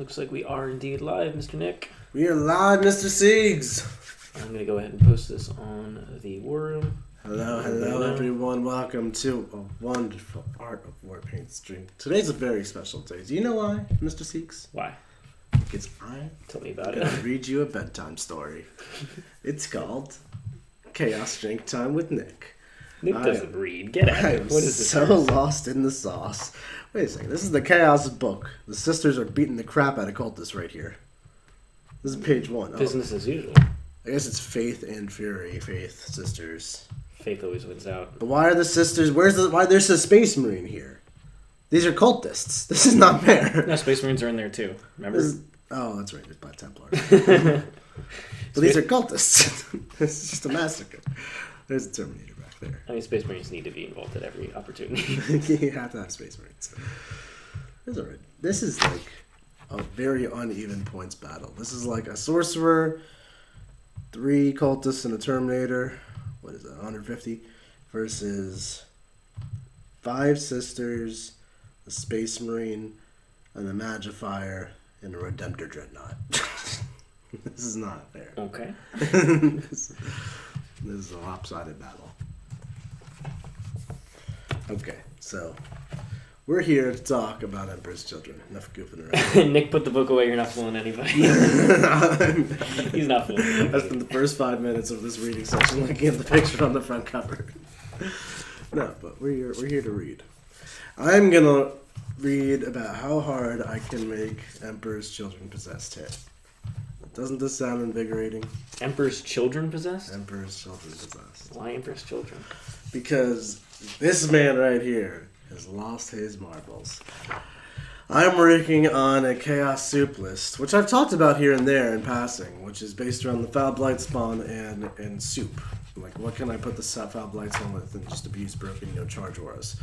Looks like we are indeed live, Mr. Nick. We are live, Mr. Siegs. I'm going to go ahead and post this on the War Room. Hello, everyone. Welcome to a wonderful Art of War Paint stream. Today's a very special day. Do you know why, Mr. Siegs? Why? Because Tell me about I'm going to read you a bedtime story. It's called Chaos Drink Time with Nick. Nick doesn't read. Get out of it. What is this? So lost in the sauce. Wait a second. This is the Chaos book. The sisters are beating the crap out of cultists right here. This is page 1. Business as usual. I guess it's Faith and Fury. Faith, sisters. Faith always wins out. But why are the sisters... Why there's a Space Marine here? These are cultists. This is not fair. No, Space Marines are in there too. Remember? Oh, that's right. It's by Templar. But these are cultists. It's just a massacre. There's a Terminator back there. I mean, Space Marines need to be involved at every opportunity. You have to have Space Marines. It's alright. This is like a very uneven points battle. This is like a sorcerer, 3 cultists and a Terminator. What is that? 150 versus 5 sisters, a Space Marine, and a Magifier, and a Redemptor Dreadnought. This is not fair. Okay. This is a lopsided battle. Okay, so we're here to talk about Emperor's Children. Enough goofing around. Nick, put the book away. You're not fooling anybody. He's not fooling anybody. I spent the first 5 minutes of this reading session looking at the picture on the front cover. No, but we're here to read. I'm gonna read about how hard I can make Emperor's Children possessed hit. Doesn't this sound invigorating? Emperor's Children possessed? Emperor's Children possessed. Why Emperor's Children? Because this man right here has lost his marbles. I'm working on a Chaos Soup list, which I've talked about here and there in passing, which is based around the Foul Blight spawn and soup. Like, what can I put the Foul Blight spawn with and just abuse broken, charge auras?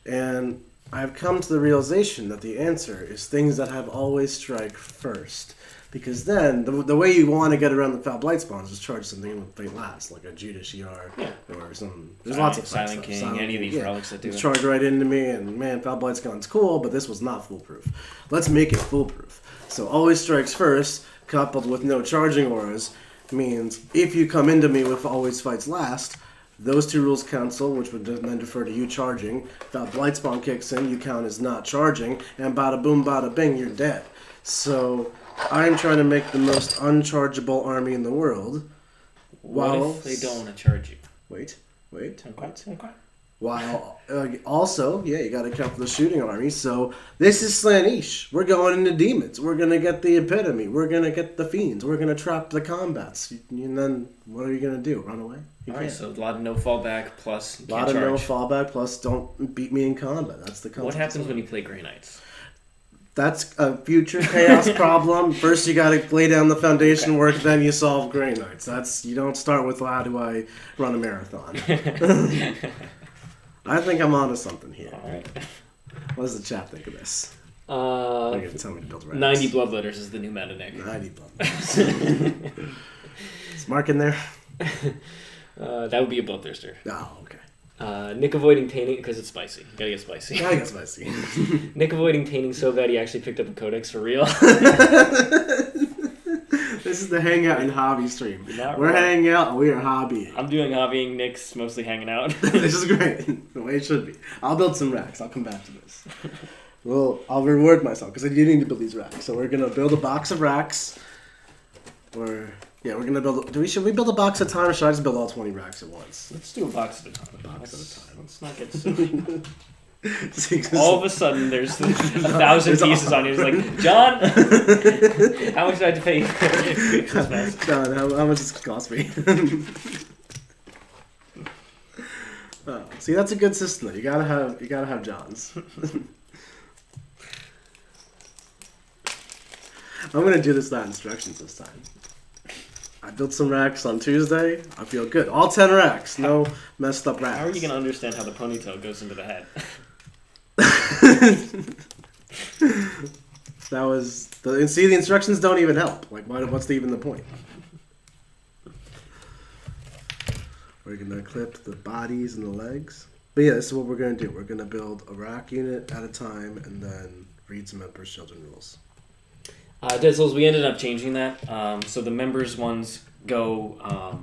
And I've come to the realization that the answer is things that have always strike first. Because then, the way you want to get around the Foul Blight spawns is charge something with Fate Last, like a Judas ER or some... There's lots of Silent King, any of these relics that do it. Charge right into me, and man, Foul Blight's Gone's cool, but this was not foolproof. Let's make it foolproof. So always strikes first, coupled with no charging auras, means if you come into me with always fights last, those 2 rules cancel, which would then defer to you charging. Foul Blight spawn kicks in, you count as not charging, and bada boom, bada bing, you're dead. So I'm trying to make the most unchargeable army in the world. What if they don't want to charge you? Wait. Okay. While also, you got to count for the shooting army. So this is Slaanesh. We're going into demons. We're gonna get the epitome. We're gonna get the fiends. We're gonna trap the combats. And then what are you gonna do? Run away? Alright, so a lot of no fallback plus you a lot can't of charge. no fallback plus don't beat me in combat. That's the concept. What happens when you play Grey Knights? That's a future chaos problem. First, you gotta lay down the foundation work, then you solve Grey Knights. You don't start with how do I run a marathon. I think I'm onto something here. Alright. What does the chat think of this? They're gonna tell me to build racks. 90 bloodletters is the new meta, Nick. 90 bloodletters. Is Mark in there? That would be a bloodthirster. Oh, okay. Nick avoiding tainting because it's spicy. You gotta get spicy. I get spicy. Nick avoiding tainting so bad he actually picked up a codex for real. This is the Hangout and Hobby stream. We're right. hanging out and we are hobbying. I'm doing hobbying. Nick's mostly hanging out. This is great. The way it should be. I'll build some racks. I'll come back to this. Well, I'll reward myself because I do need to build these racks. So we're gonna build a box of racks. We're gonna build. Should we build a box at a time, or should I just build all 20 racks at once? Let's do a box at a time. Let's not get so. See, All of a sudden, there's 1,000 pieces on you. It's like, John, how much did I have to pay? John, how much does it cost me? Oh, see, that's a good system. Though. You gotta have Johns. I'm gonna do this without instructions this time. I built some racks on Tuesday. I feel good. All 10 racks. No messed up racks. How are you gonna understand how the ponytail goes into the head? That was see, the instructions don't even help. Like, what's even the point? We're gonna clip the bodies and the legs. But yeah, this is what we're gonna do. We're gonna build a rack unit at a time and then read some Emperor's Children rules. Dizzles, we ended up changing that. So the members ones go.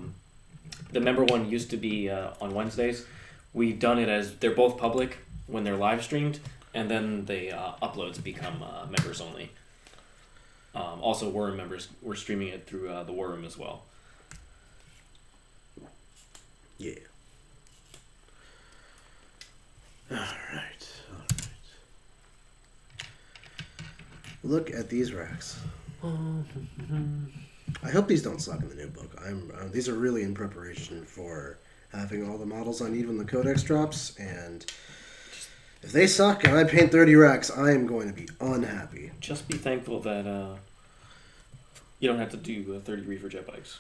The member one used to be on Wednesdays. We've done it as they're both public when they're live streamed, and then the uploads become members only. Also, War Room members, we're streaming it through the War Room as well. Yeah. All right. Look at these racks. I hope these don't suck in the new book. These are really in preparation for having all the models I need when the Codex drops, and if they suck and I paint 30 racks, I am going to be unhappy. Just be thankful that you don't have to do 30 reefer jet bikes.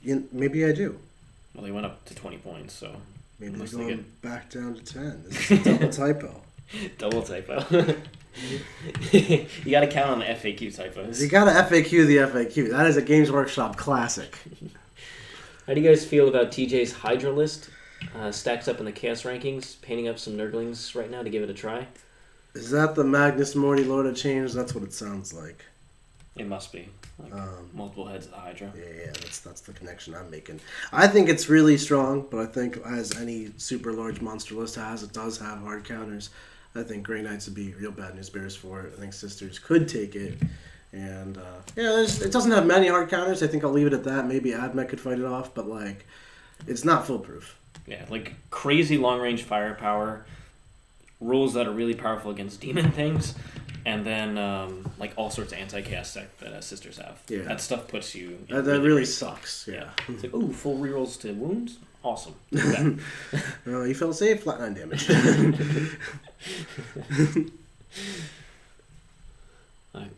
Maybe I do. Well, they went up to 20 points, so... Maybe they're going back down to 10. This is a double typo. Double typo. You gotta count on the FAQ typos. You gotta FAQ the FAQ. That is a Games Workshop classic. How do you guys feel about TJ's Hydra list? Stacks up in the chaos rankings, painting up some Nurglings right now to give it a try. Is that the Magnus Morty Lord of Change? That's what it sounds like. It must be. Like multiple heads of the Hydra. Yeah, that's the connection I'm making. I think it's really strong, but I think as any super large monster list has, it does have hard counters. I think Grey Knights would be real bad news bears for it. I think Sisters could take it. And, it doesn't have many hard counters. I think I'll leave it at that. Maybe Admech could fight it off, but, it's not foolproof. Yeah, crazy long-range firepower, rules that are really powerful against demon things, and then, all sorts of anti-chaos tech that Sisters have. Yeah. That stuff puts you... That really sucks, yeah. It's like, ooh, full rerolls to wounds? Awesome. You fell safe, flat 9 damage.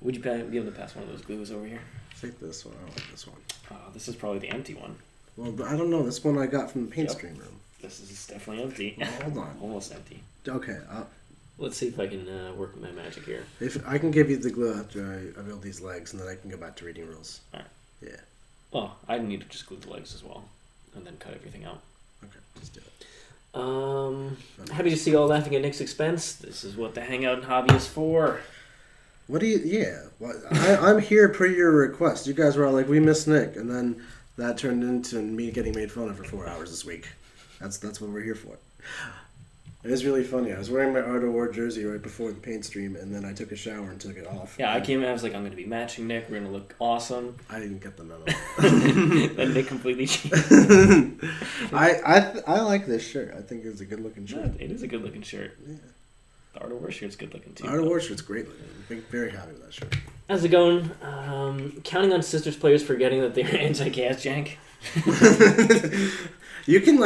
Would you be able to pass one of those glues over here? Take this one. I like this one. This is probably the empty one. Well, I don't know. This one I got from the paint stream room. This is definitely empty. Well, hold on. Almost empty. Okay. Let's see if I can work my magic here. If I can give you the glue after I build these legs, and then I can go back to reading rules. All right. Yeah. Well, I need to just glue the legs as well, and then cut everything out. Okay, let's do it. Happy to see you all laughing at Nick's expense. This is what the Hangout hobby is for. What do you... Yeah. Well, I'm here per your request. You guys were all like, we miss Nick. And then that turned into me getting made fun of for 4 hours this week. That's what we're here for. It was really funny. I was wearing my Art of War jersey right before the paint stream, and then I took a shower and took it off. Yeah, I came in, I was like, I'm going to be matching Nick. We're going to look awesome. I didn't get the memo. Then Nick completely changed. I like this shirt. I think it's a good-looking shirt. Yeah, it is a good-looking shirt. Yeah. The Art of War shirt's good-looking, too. Art of War shirt's great looking. I'm very happy with that shirt. How's it going? Counting on Sisters players forgetting that they're anti-chaos jank. You can,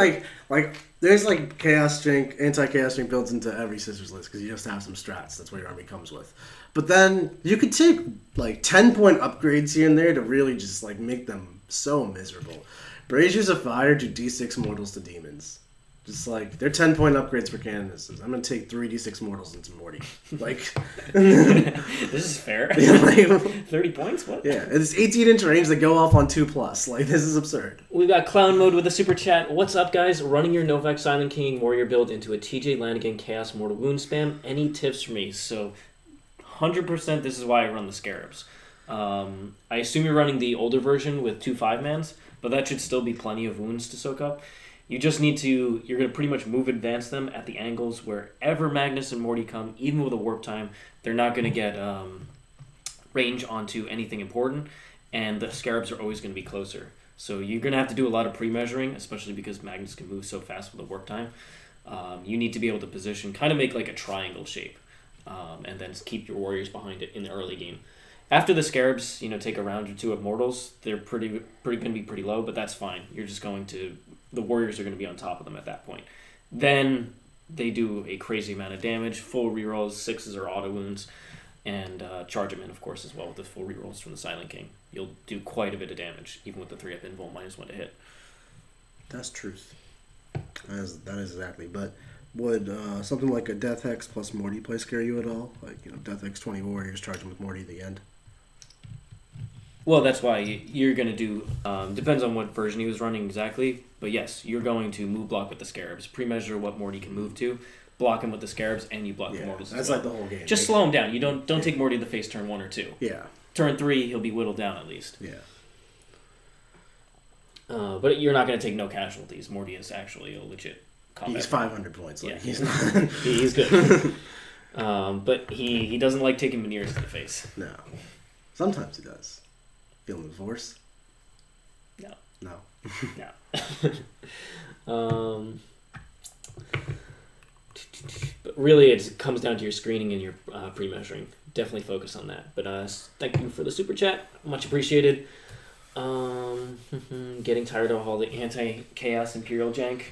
there's, chaos jank, anti-chaos jank builds into every Sisters list because you just have some strats. That's what your army comes with. But then you could take, 10-point upgrades here and there to really just, make them so miserable. Braziers of Fire do D6 mortals to demons. Just they're 10-point upgrades for canonesses. I'm gonna take 3d6 mortals into Morty. This is fair. 30 points? What? Yeah, it's 18-inch range that go off on 2+. This is absurd. We got Clown Mode with a super chat. What's up, guys? Running your Novak Silent King Warrior build into a TJ Lanigan Chaos Mortal Wound spam. Any tips for me? So, 100% this is why I run the Scarabs. I assume you're running the older version with 2 5-mans, but that should still be plenty of wounds to soak up. You just need to, you're going to pretty much advance them at the angles wherever Magnus and Morty come, even with a warp time, they're not going to get range onto anything important, and the Scarabs are always going to be closer. So you're going to have to do a lot of pre-measuring, especially because Magnus can move so fast with a warp time. You need to be able to position, kind of make a triangle shape, and then keep your warriors behind it in the early game. After the Scarabs, take a round or two of mortals, they're going to be pretty low, but that's fine. You're just going to... The warriors are going to be on top of them at that point. Then they do a crazy amount of damage, full rerolls, 6s or auto wounds, and charge them in, of course, as well with the full rerolls from the Silent King. You'll do quite a bit of damage, even with the 3-up invul -1 to hit. That's truth. That is exactly. But would something like a Death Hex plus Morty play scare you at all? Death Hex 20 warriors charging with Morty at the end? Well, that's why you're going to do... depends on what version he was running exactly. But yes, you're going to move block with the Scarabs. Pre-measure what Morty can move to. block him with the Scarabs, and you block the Mortals. That's like the whole game. Just slow him down. You don't take Morty to the face turn 1 or 2. Yeah. Turn 3, he'll be whittled down at least. Yeah. But you're not going to take no casualties. Morty is actually a legit combat. He's 500 points. Like, yeah, he's not. He's good. But he doesn't like taking Veneers to the face. No. Sometimes he does. Feeling the force? No. No. No. But really, it comes down to your screening and your pre-measuring. Definitely focus on that. But thank you for the super chat. Much appreciated. Getting tired of all the anti-chaos Imperial jank.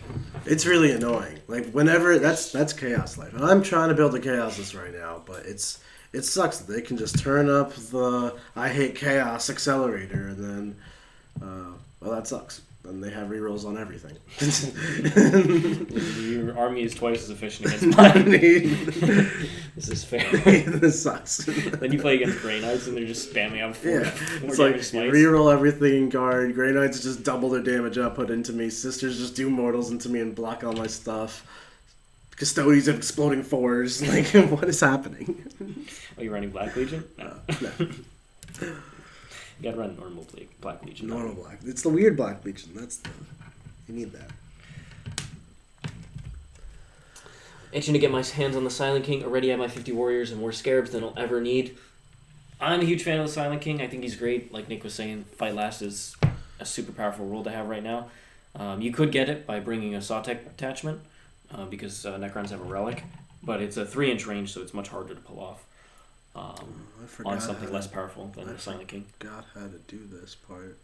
It's really annoying. Like, whenever... That's Chaos Life. And I'm trying to build a Chaos list right now, but it sucks that they can just turn up the I hate chaos accelerator and then well, that sucks. Then they have rerolls on everything. Your army is twice as efficient against mine. This is fair. This sucks. Then you play against Grey Knights and they're just spamming out four it's like reroll everything in guard. Grey Knights just double their damage output into me. Sisters just do mortals into me and block all my stuff. Custodians have exploding 4s. Like, what is happening? Oh, you're running Black Legion? No. No. You gotta run normal Black Legion. Normal Black. It's the weird Black Legion. You need that. Itching to get my hands on the Silent King. Already have my 50 warriors and more Scarabs than I'll ever need. I'm a huge fan of the Silent King. I think he's great. Like Nick was saying, Fight Last is a super powerful rule to have right now. You could get it by bringing a Sawtech attachment. Because Necrons have a relic, but it's a 3-inch range, so it's much harder to pull off on something less powerful than the Silent King. I forgot how to do this part.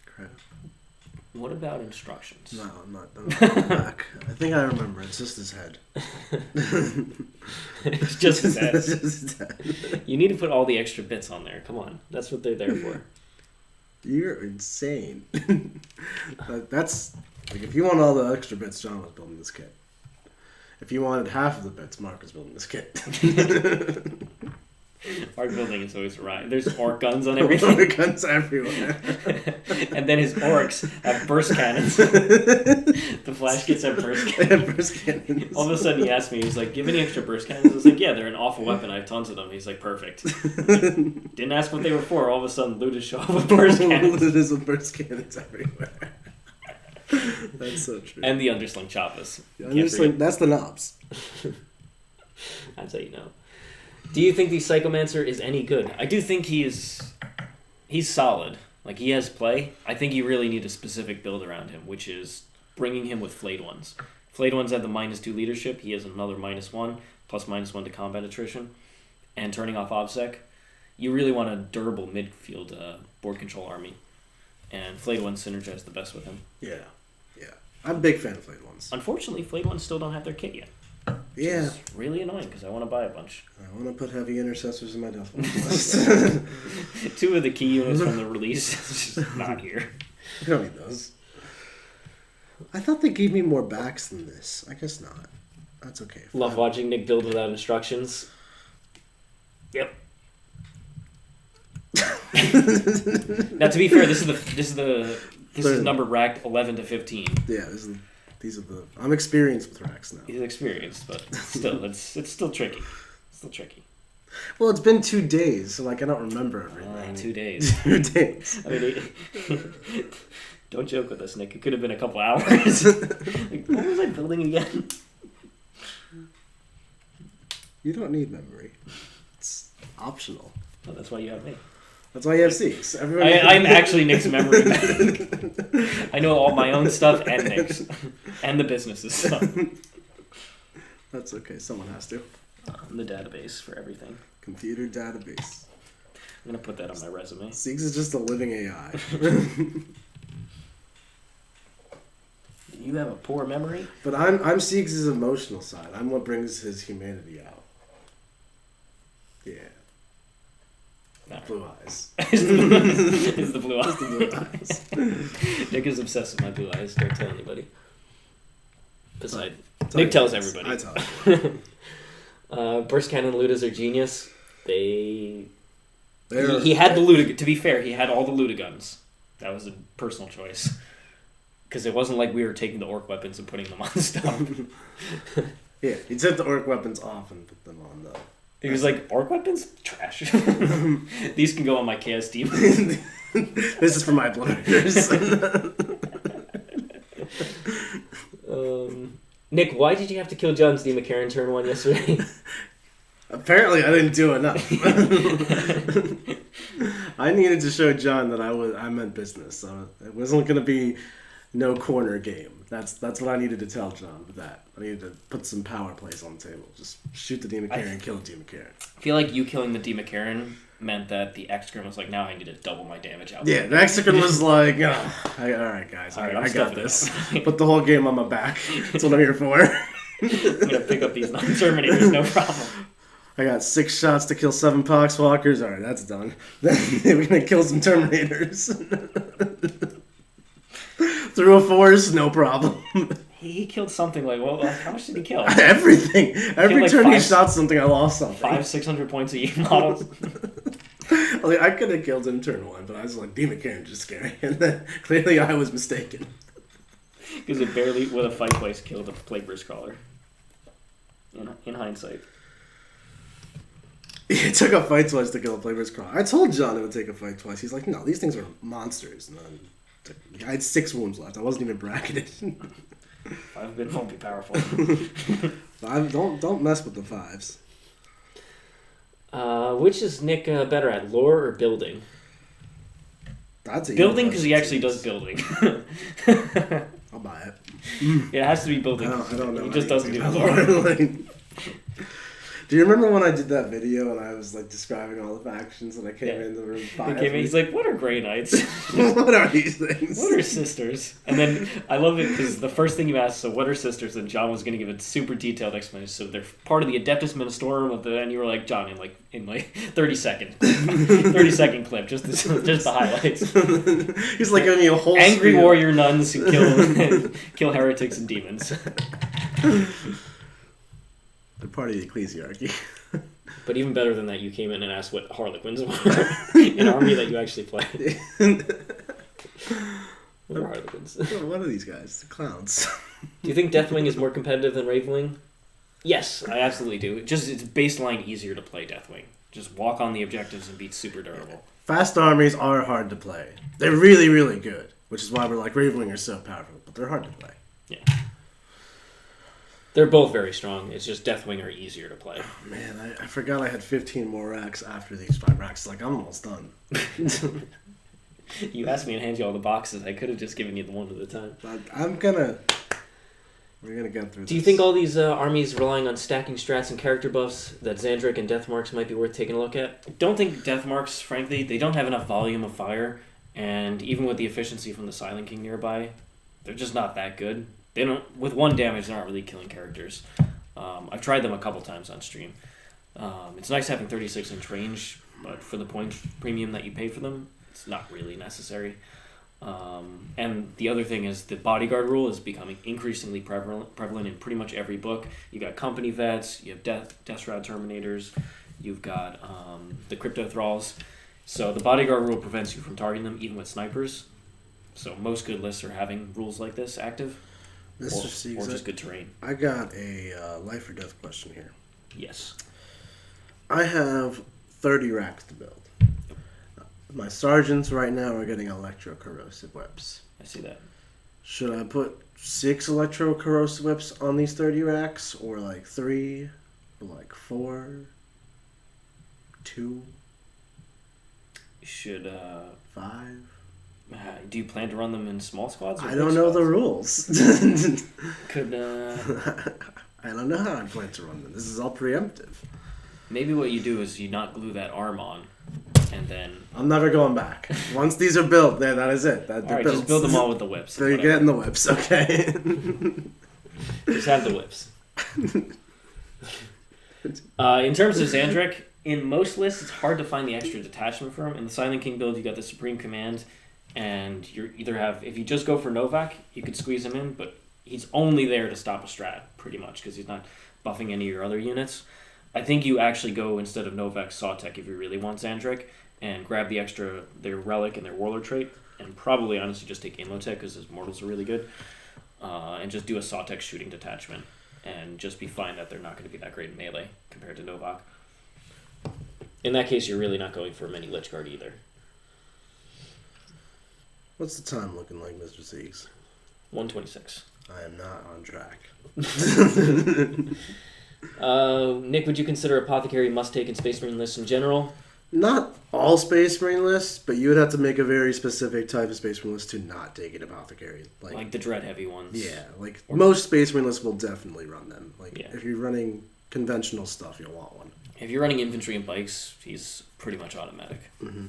Crap. What about instructions? No, I'm not going back. I think I remember. It's just his head. It's just his head. It's just his head. You need to put all the extra bits on there. Come on. That's what they're there for. You're insane. That's... Like, if you want all the extra bits, John was building this kit. If you wanted half of the bits, Mark was building this kit. Arc building is always right. There's orc guns on everything. Orc guns everywhere. And then his orcs have burst cannons. The flash kits have burst cannons. They have burst cannons. All of a sudden he asked me, he's like, "Do you have any extra burst cannons?" I was like, "Yeah, they're an awful weapon. I have tons of them." He's like, "Perfect." Like, didn't ask what they were for. All of a sudden, Ludus show up with burst cannons. Ludus with burst cannons everywhere. That's so true. And the undersling choppas. That's the knobs. That's how you know. Do you think the Psychomancer is any good? I do think he's solid. Like, he has play. I think you really need a specific build around him, which is bringing him with Flayed Ones. Flayed Ones have the -2 leadership. He has another -1, plus -1 to combat attrition, and turning off OBSEC. You really want a durable midfield board control army. And Flayed Ones synergize the best with him. Yeah. I'm a big fan of Flayed Ones. Unfortunately, Flayed Ones still don't have their kit yet. Yeah. It's really annoying because I want to buy a bunch. I want to put Heavy Intercessors in my Death list. 2 of the key units from the release is just not here. I don't need those. I thought they gave me more backs than this. I guess not. That's okay. Love watching Nick build without instructions. Yep. Now, to be fair, this is number racked 11 to 15. Yeah, these are the. I'm experienced with racks now. He's experienced, but still, it's still tricky. Still tricky. Well, it's been 2 days, so like I don't remember everything. 2 days. 2 days. I mean, don't joke with us, Nick. It could have been a couple hours. Like, what was I building again? You don't need memory. It's optional. Well, that's why you have me. That's why you have Seeks. I'm actually Nick's memory bank. I know all my own stuff and Nick's. And the business's stuff. That's okay. Someone has to. The database for everything. Computer database. I'm going to put that on my resume. Seeks is just a living AI. You have a poor memory? But I'm Seeks' emotional side. I'm what brings his humanity out. Yeah. Blue eyes. It's the blue eyes. It's the blue eyes. Nick is obsessed with my blue eyes. Don't tell anybody. Besides, Nick tells everybody. I tell everybody. Burst Cannon Ludas are genius. He had the Luda. To be fair, he had all the Luda guns. That was a personal choice. Because it wasn't like we were taking the orc weapons and putting them on stuff. Yeah, he took the orc weapons off and put them on though. He was like, orc weapons? Trash. These can go on my chaos demons. This is for my blooders. Nick, why did you have to kill John's D. McCarran turn 1 yesterday? Apparently, I didn't do enough. I needed to show John that I meant business. So it wasn't going to be no corner game. That's what I needed to tell John with that. I needed to put some power plays on the table. Just shoot the D. McCarran and kill the D. McCarran. I feel like you killing the D. McCarran meant that the Exgrim was like, now I need to double my damage out. Yeah, the Exgrim was like, oh, all right, guys, all right, I got this. Put the whole game on my back. That's what I'm here for. I'm going to pick up these non-Terminators, no problem. I got 6 shots to kill 7 Poxwalkers. All right, that's done. Then we're going to kill some Terminators. Through a forest, no problem. He killed something like, well, how much did he kill? Everything. Every like turn he shot something, I lost something. 500-600 points a year models. Like, I could have killed him turn 1, but I was like, D. McCarran just scary. And then clearly I was mistaken. Because it barely, with a fight place, killed a Plague Burst Crawler. In hindsight. It took a fight twice to kill a Plague Burst Crawler. I told John it would take a fight twice. He's like, no, these things are monsters. And then I had 6 wounds left. I wasn't even bracketed. 5 bit won't be powerful. 5, don't mess with the 5s. Which is Nick better at, lore or building? That's a building, because he actually does building. I'll buy it. It has to be building. I don't know. He just doesn't do lore. Do you remember when I did that video and I was like describing all the factions and I came in the room 5? He's like, what are Grey Knights? What are these things? What are sisters? And then I love it because the first thing you asked, so what are sisters? And John was going to give a super detailed explanation. So they're part of the Adeptus Ministorum and you were like, John, in 30 second clip, just the highlights. He's like giving me a whole angry spiel. warrior nuns who kill heretics and demons. They're part of the ecclesiarchy. But even better than that, you came in and asked what Harlequins were. An army that you actually played. What are Harlequins? What are these guys? The clowns. Do you think Deathwing is more competitive than Ravenwing? Yes, I absolutely do. It's baseline easier to play Deathwing. Just walk on the objectives and be super durable. Fast armies are hard to play. They're really, really good. Which is why we're like, Ravenwing are so powerful. But they're hard to play. Yeah. They're both very strong. It's just Deathwing are easier to play. Oh, man, I forgot I had 15 more racks after these 5 racks. Like, I'm almost done. You asked me to hand you all the boxes. I could have just given you the one at a time. We're gonna get through this. Do you think all these armies relying on stacking strats and character buffs that Xandric and Deathmarks might be worth taking a look at? I don't think Deathmarks, frankly, they don't have enough volume of fire, and even with the efficiency from the Silent King nearby, they're just not that good. They don't, with 1 damage, they're not really killing characters. I've tried them a couple times on stream. It's nice having 36-inch range, but for the point premium that you pay for them, it's not really necessary. And the other thing is the bodyguard rule is becoming increasingly prevalent in pretty much every book. You got company vets, you have death shroud terminators, you've got the crypto thralls. So the bodyguard rule prevents you from targeting them even with snipers. So most good lists are having rules like this active. Or just good terrain. I got a life or death question here. Yes. I have 30 racks to build. My sergeants right now are getting electro-corrosive whips. I see that. Should I put 6 electro-corrosive whips on these 30 racks? Or like 3? Or like 4? 2? You should... 5? Do you plan to run them in small squads? Or I don't know the rules. Could I don't know how I plan to run them. This is all preemptive. Maybe what you do is you not glue that arm on, and then... I'm never going back. Once these are built, that is it. Alright, just build them all with the whips. So you're getting the whips, okay? Just have the whips. In terms of Xandric, in most lists, it's hard to find the extra detachment for him. In the Silent King build, you got the Supreme Command, and you either have... If you just go for Novak, you could squeeze him in, but he's only there to stop a strat, pretty much, because he's not buffing any of your other units. I think you actually go, instead of Novak, Sawtech if you really want Xandric, and grab the extra, their Relic and their Warlord trait, and probably, honestly, just take Imhotep, because his mortals are really good, and just do a Sawtech shooting detachment. and just be fine that they're not going to be that great in melee compared to Novak. In that case, you're really not going for a mini Lich Guard either. What's the time looking like, Mr. Siegs? 126. I am not on track. Nick, would you consider Apothecary must-take in Space Marine lists in general? Not all Space Marine lists, but you would have to make a very specific type of Space Marine list to not take an Apothecary. Like the Dread-heavy ones? Yeah, like most Space Marine lists will definitely run them. Like Yeah. if you're running conventional stuff, you'll want one. If you're running infantry and bikes, he's pretty much automatic. Mm-hmm.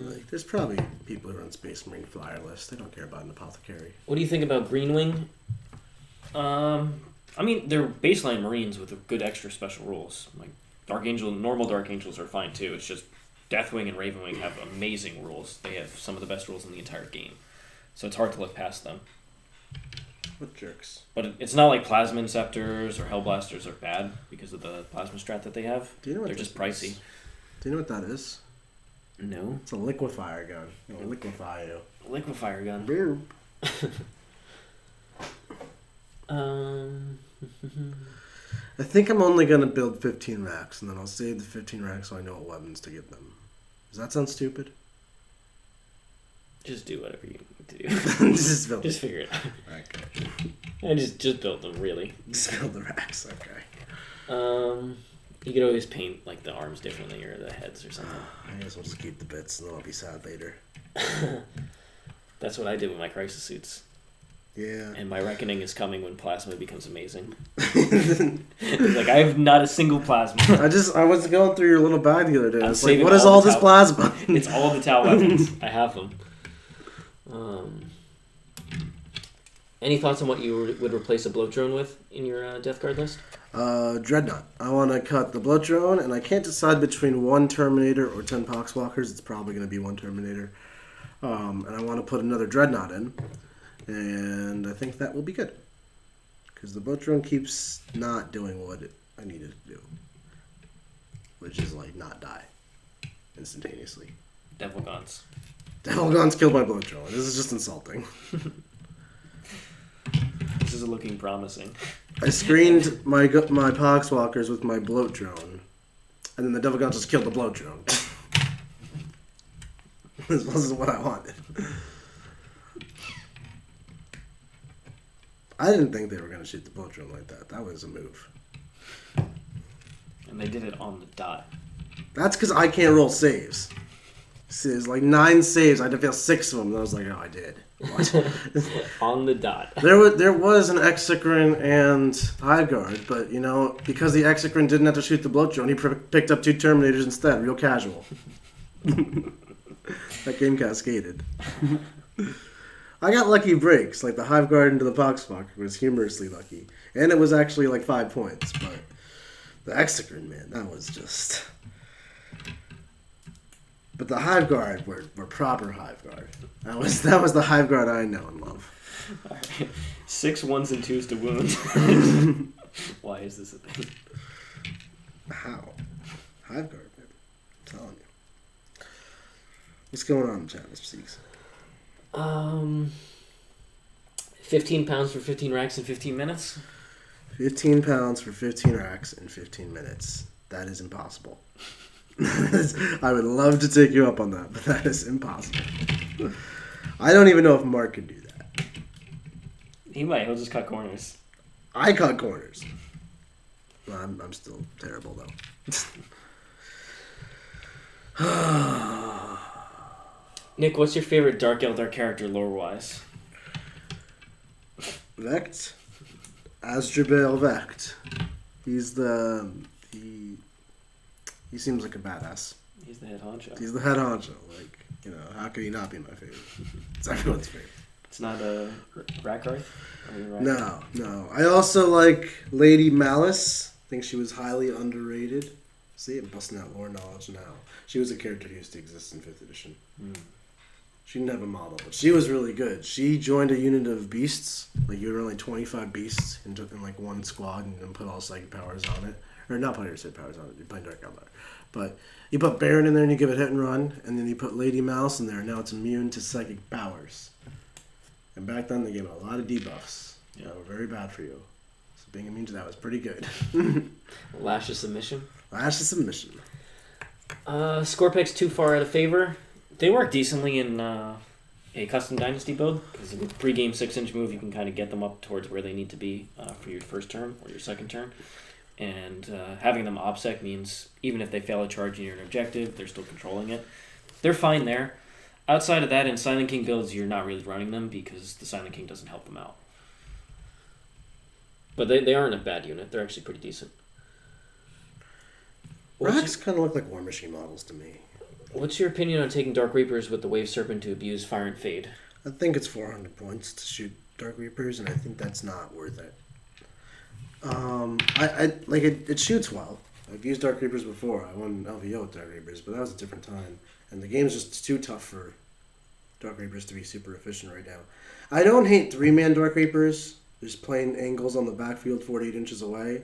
Like, there's probably people who run Space Marine flyer lists. They don't care about an Apothecary. What do you think about Greenwing? I mean, they're baseline Marines with good extra special rules. Like normal Dark Angels are fine too. It's just Deathwing and Ravenwing have amazing rules. They have some of the best rules in the entire game. So it's hard to look past them. What jerks? But it's not like Plasma Inceptors or Hellblasters are bad because of the Plasma strat that they have. Do you know what They're just pricey. Is? Do you know what that is? No. It's a liquefier gun. It'll liquefy you. Liquefier gun. I think I'm only going to build 15 racks, and then I'll save the 15 racks so I know what weapons to give them. Does that sound stupid? Just do whatever you need to do. Just build Just figure it out. Okay. And just build them, really. Just build the racks, okay. You could always paint like the arms differently or the heads or something. I guess I'll just keep the bits, and then I'll be sad later. That's what I did with my crisis suits. Yeah. And my reckoning is coming when plasma becomes amazing. Like, I have not a single plasma. I was going through your little bag the other day. I was like, saving what is all all the this Tau- plasma? It's all the Tau weapons. I have them. Any thoughts on what you would replace a bloat drone with in your Death Guard list? Dreadnought. I want to cut the bloat drone, and I can't decide between one Terminator or 10 Poxwalkers. It's probably going to be one Terminator. And I want to put another Dreadnought in. And I think that will be good. Because the bloat drone keeps not doing what I need it to do. Which is, like, not die instantaneously. Devil Guns. Devil Guns killed my bloat drone. This is just insulting. This is looking promising. I screened my Poxwalkers with my bloat drone. And then the Devil Guns just killed the bloat drone. This wasn't what I wanted. I didn't think they were going to shoot the bloat drone like that. That was a move. And they did it on the dot. That's because I can't roll saves. It's like 9 saves. I had to fail 6 of them. And I was like, oh, I did. What? On the dot. There was an Exocrine and Hive Guard, but, you know, because the Exocrine didn't have to shoot the bloat drone, he picked up 2 Terminators instead. Real casual. That game cascaded. I got lucky breaks, like the Hive Guard into the Poxwalker was humorously lucky. And it was actually like 5 points, but the Exocrine, man, that was just... But the Hive Guard were proper Hive Guard. That was the Hive Guard I know and love. All right. 6 1s and 2s to wound. Why is this a thing? How? Hive Guard, man. I'm telling you. What's going on in chat, Mr. Siegs? 15 pounds for 15 racks in 15 minutes? 15 pounds for 15 racks in 15 minutes. That is impossible. I would love to take you up on that, but that is impossible. I don't even know if Mark could do that. He might. He'll just cut corners. I cut corners. Well, I'm still terrible, though. Nick, what's your favorite Dark Eldar character lore-wise? Vect. Asdrubal Vect. He seems like a badass. He's the head honcho. He's the head honcho. Like, you know, how could he not be my favorite? It's everyone's favorite. It's not a Rackard? No. I also like Lady Malice. I think she was highly underrated. See, I'm busting out lore knowledge now. She was a character who used to exist in 5th edition. She didn't have a model, but she was really good. She joined a unit of beasts. Like, you were only 25 beasts in like one squad and then put all psychic powers on it. Or not put your psychic powers on it, you're playing Dark Eldar. But you put Baron in there and you give it hit and run, and then you put Lady Mouse in there, and now it's immune to psychic powers. And back then they gave it a lot of debuffs. Yeah. that were very bad for you. So being immune to that was pretty good. Lash of Submission. Lash of Submission. Score picks too far out of favor. They work decently in a custom dynasty build because with pre-game 6-inch move, you can kind of get them up towards where they need to be for your first turn or your second turn. And having them OPSEC means even if they fail a charge near an objective, they're still controlling it. They're fine there. Outside of that, in Silent King builds, you're not really running them because the Silent King doesn't help them out. But they aren't a bad unit. They're actually pretty decent. Racks kind of look like War Machine models to me. What's your opinion on taking Dark Reapers with the Wave Serpent to abuse Fire and Fade? I think it's 400 points to shoot Dark Reapers, and I think that's not worth it. I like it. It shoots well. I've used Dark Reapers before. I won LVO with Dark Reapers, but that was a different time, and the game's just too tough for Dark Reapers to be super efficient right now. I don't hate 3-man Dark Reapers. Just playing angles on the backfield 48 inches away,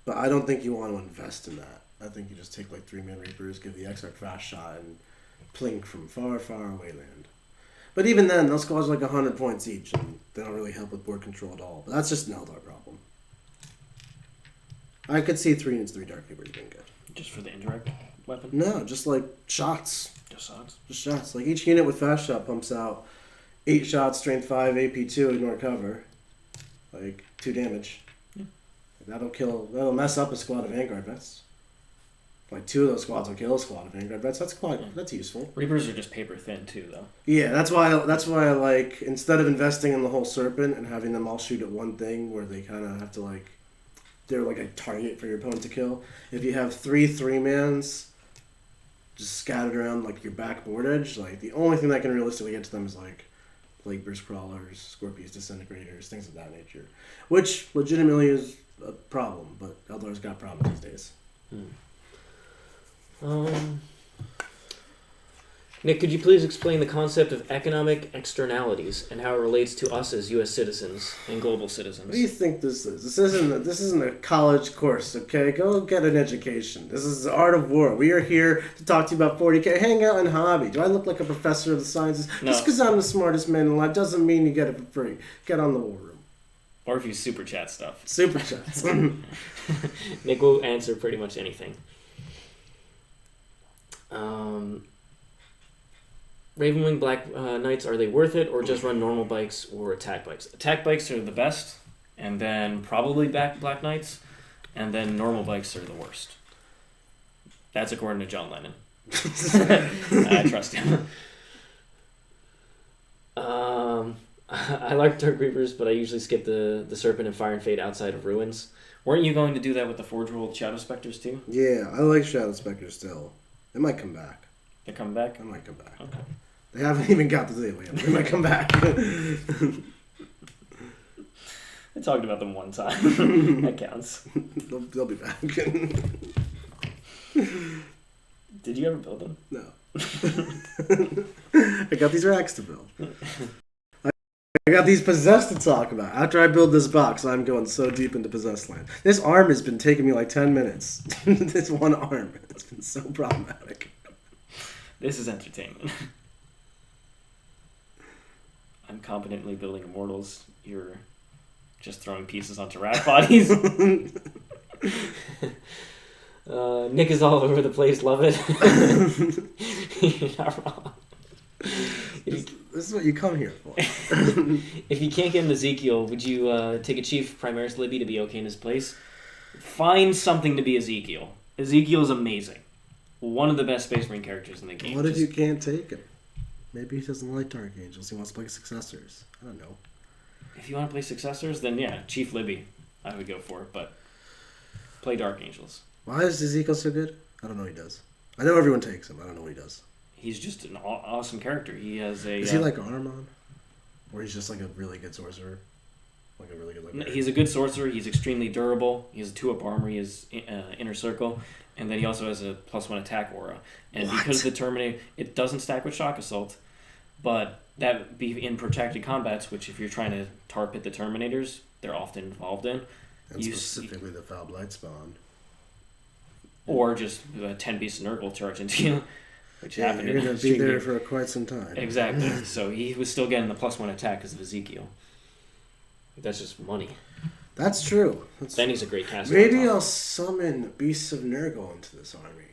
but I don't think you want to invest in that. I think you just take like 3-man Reapers, give the X-Arc fast shot, and plink from far, far away land. But even then, those squads are like 100 points each, and they don't really help with board control at all. But that's just an Eldar problem. I could see 3 units, 3 Dark Reapers being good. Just for the indirect weapon? No, just like shots. Just shots? Just shots. Like each unit with fast shot pumps out 8 shots, strength 5, AP 2, ignore cover. Like 2 damage. Yeah. That'll mess up a squad of Vanguard vets. Like 2 of those squads will kill a squad of Vanguard vets. That's useful. Reapers are just paper thin too, though. Yeah, that's why I like, instead of investing in the whole Serpent and having them all shoot at one thing where they kind of have to like, they're like a target for your opponent to kill. If you have 3 3-mans just scattered around like your backboard edge, like the only thing that can realistically get to them is like Plague Burst Crawlers, Scorpius Disintegrators, things of that nature. Which legitimately is a problem, but Eldar's got problems these days. Nick, could you please explain the concept of economic externalities and how it relates to us as U.S. citizens and global citizens? What do you think this is? This isn't a college course, okay? Go get an education. This is the art of war. We are here to talk to you about 40K. Hangout and hobby. Do I look like a professor of the sciences? No. Just because I'm the smartest man in life doesn't mean you get it for free. Get on the war room. Or if you super chat stuff. Super chats. Nick will answer pretty much anything. Ravenwing Black Knights, are they worth it, or just run normal bikes or attack bikes? Attack bikes are the best, and then probably Black Knights, and then normal bikes are the worst. That's according to John Lennon. I trust him. I like Dark Reapers, but I usually skip the Serpent and Fire and Fade outside of Ruins. Weren't you going to do that with the Forge World Shadow Specters too? Yeah, I like Shadow Spectre still. They might come back. They come back? They might come back. Okay. They haven't even got to the deal yet. They might come back. I talked about them one time. That counts. They'll be back. Did you ever build them? No. I got these racks to build. I got these possessed to talk about. After I build this box, I'm going so deep into possessed land. This arm has been taking me like 10 minutes. This one arm. It's been so problematic. This is entertainment. I'm competently building immortals. You're just throwing pieces onto rat bodies. Nick is all over the place. Love it. You're not wrong. This is what you come here for. If you can't get an Ezekiel, would you take a Chief Primaris Libby to be okay in his place? Find something to be Ezekiel. Ezekiel is amazing. One of the best Space Marine characters in the game. What if you can't take him? Maybe he doesn't like Dark Angels. He wants to play Successors. I don't know. If you want to play Successors, then yeah, Chief Libby, I would go for it. But play Dark Angels. Why is Ezekiel so good? I don't know what he does. I know everyone takes him. I don't know what he does. He's just an awesome character. He has a... Is he like Armon? Or he's just like a really good sorcerer? Like a really good... Like, he's a good sorcerer. He's extremely durable. He has a 2-up armor. He has Inner Circle. And then he also has a +1 attack aura. And because the Terminator... It doesn't stack with Shock Assault. But that be in protracted combats, which if you're trying to tar pit the Terminators, they're often involved in. And specifically the Foul Blight Spawn. Or just 10 beasts of Nurgle charge into you. Which happened. You're going to be there for quite some time. Exactly. So he was still getting the +1 attack because of Ezekiel. That's just money. That's true. Then he's a great caster. Maybe I'll summon Beasts of Nurgle into this army.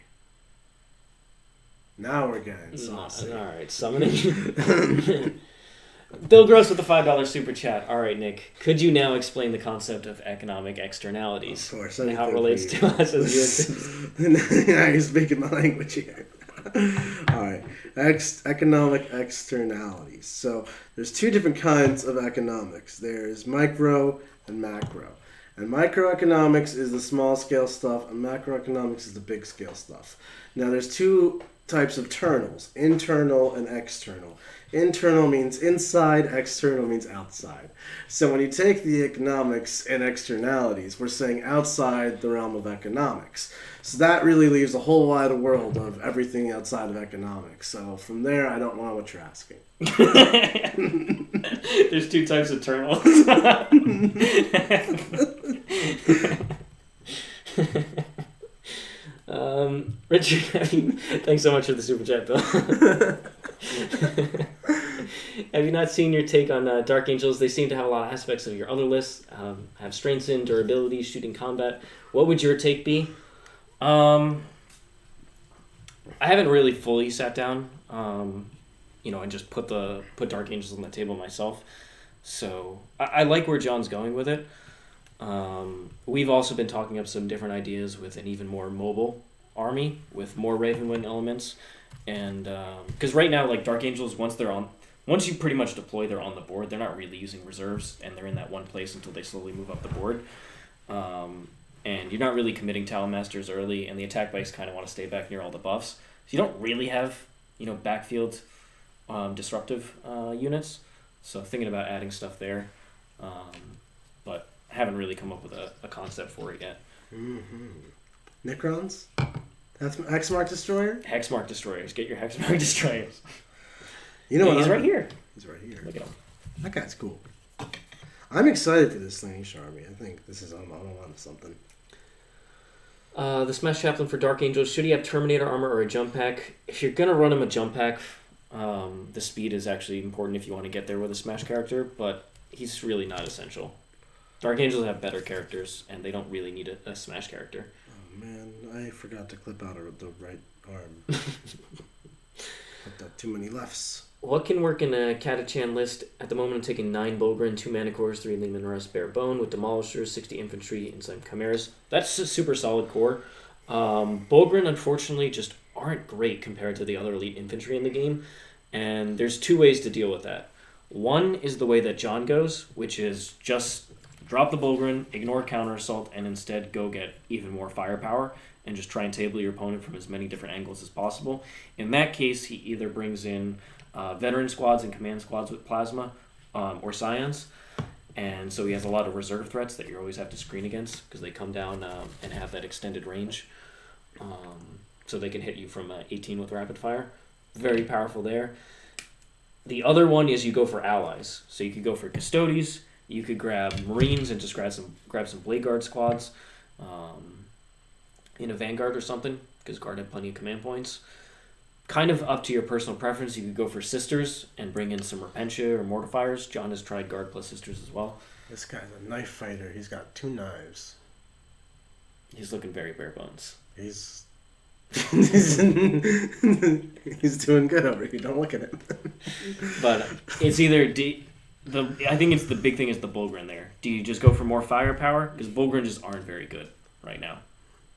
Now we're getting saucy. All right, summoning. Bill Gross with the $5 super chat. All right, Nick, could you now explain the concept of economic externalities? Of course. And how it relates to us as users? Now you're speaking my language here. All right. Economic externalities. So there's two different kinds of economics. There's micro and macro. And microeconomics is the small scale stuff, and macroeconomics is the big scale stuff. Now there's two types of internals, internal and external. Internal means inside, external means outside. So when you take the economics and externalities, we're saying outside the realm of economics. So that really leaves a whole wide world of everything outside of economics. So from there, I don't know what you're asking. There's two types of internals. Richard, thanks so much for the super chat, Bill. Have you not seen your take on Dark Angels? They seem to have a lot of aspects of your other lists. Have strengths in durability, shooting, combat. What would your take be? I haven't really fully sat down, and just put Dark Angels on the table myself. So I like where John's going with it. We've also been talking up some different ideas with an even more mobile army with more Ravenwind elements, and because right now, like Dark Angels, once you pretty much deploy, they're on the board. They're not really using reserves, and they're in that one place until they slowly move up the board. And you're not really committing Talonmasters early, and the attack bikes kind of want to stay back near all the buffs. So you don't really have backfield disruptive units. So thinking about adding stuff there, but haven't really come up with a concept for it yet. Mm-hmm. Necrons? That's Hexmark Destroyer? Hexmark Destroyers. Get your Hexmark Destroyers. You know what? He's right here. He's right here. Look at him. That guy's cool. I'm excited for this Slinging Army. I think this is on something. The Smash Chaplain for Dark Angels. Should he have Terminator armor or a jump pack? If you're going to run him a jump pack, the speed is actually important if you want to get there with a Smash character, but he's really not essential. Dark Angels have better characters, and they don't really need a Smash character. Oh man, I forgot to clip out the right arm. Clipped out too many lefts. What can work in a Catachan list? At the moment, I'm taking 9 Bulgrin, 2 Mana Cores, 3 Leman Rust, Bare Bone, with Demolishers, 60 Infantry, and some Chimeras. That's a super solid core. Bulgrin, unfortunately, just aren't great compared to the other elite infantry in the game, and there's 2 ways to deal with that. One is the way that John goes, which is just drop the Bulgrin, ignore counter assault, and instead go get even more firepower and just try and table your opponent from as many different angles as possible. In that case, he either brings in veteran squads and command squads with plasma or scions, and so he has a lot of reserve threats that you always have to screen against because they come down and have that extended range, so they can hit you from 18 with rapid fire. Very powerful there. The other one is you go for allies, so you could go for Custodes. You could grab Marines and just grab some Blade Guard squads in a Vanguard or something, because Guard have plenty of command points. Kind of up to your personal preference. You could go for Sisters and bring in some Repentia or Mortifiers. John has tried Guard plus Sisters as well. This guy's a knife fighter. He's got 2 knives. He's looking very bare bones. He's doing good over here. Don't look at him. But it's either... I think it's the big thing is the Bulgrin there. Do you just go for more firepower? Because Bulgrin just aren't very good right now.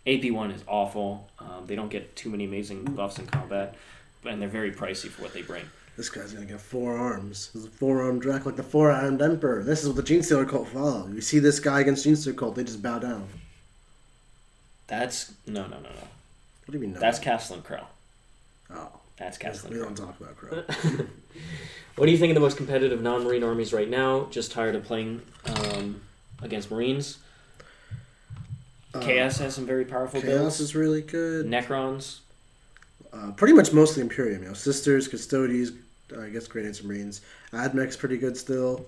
AP1 is awful. They don't get too many amazing buffs in combat, and they're very pricey for what they bring. This guy's going to get 4 arms. He's a 4-armed Drac like the 4-armed Emperor. This is what the Genestealer cult follow. You see this guy against Genestealer cult, they just bow down. That's... No. What do you mean no? That's Castellan Crow. Oh. That's Castellan We Crow. don't talk about Crow. What do you think of the most competitive non-Marine armies right now? Just tired of playing against Marines. Chaos has some very powerful builds. Chaos is really good. Necrons. Pretty much mostly Imperium. Sisters, Custodes, I guess Grenades and Marines. Admech's pretty good still.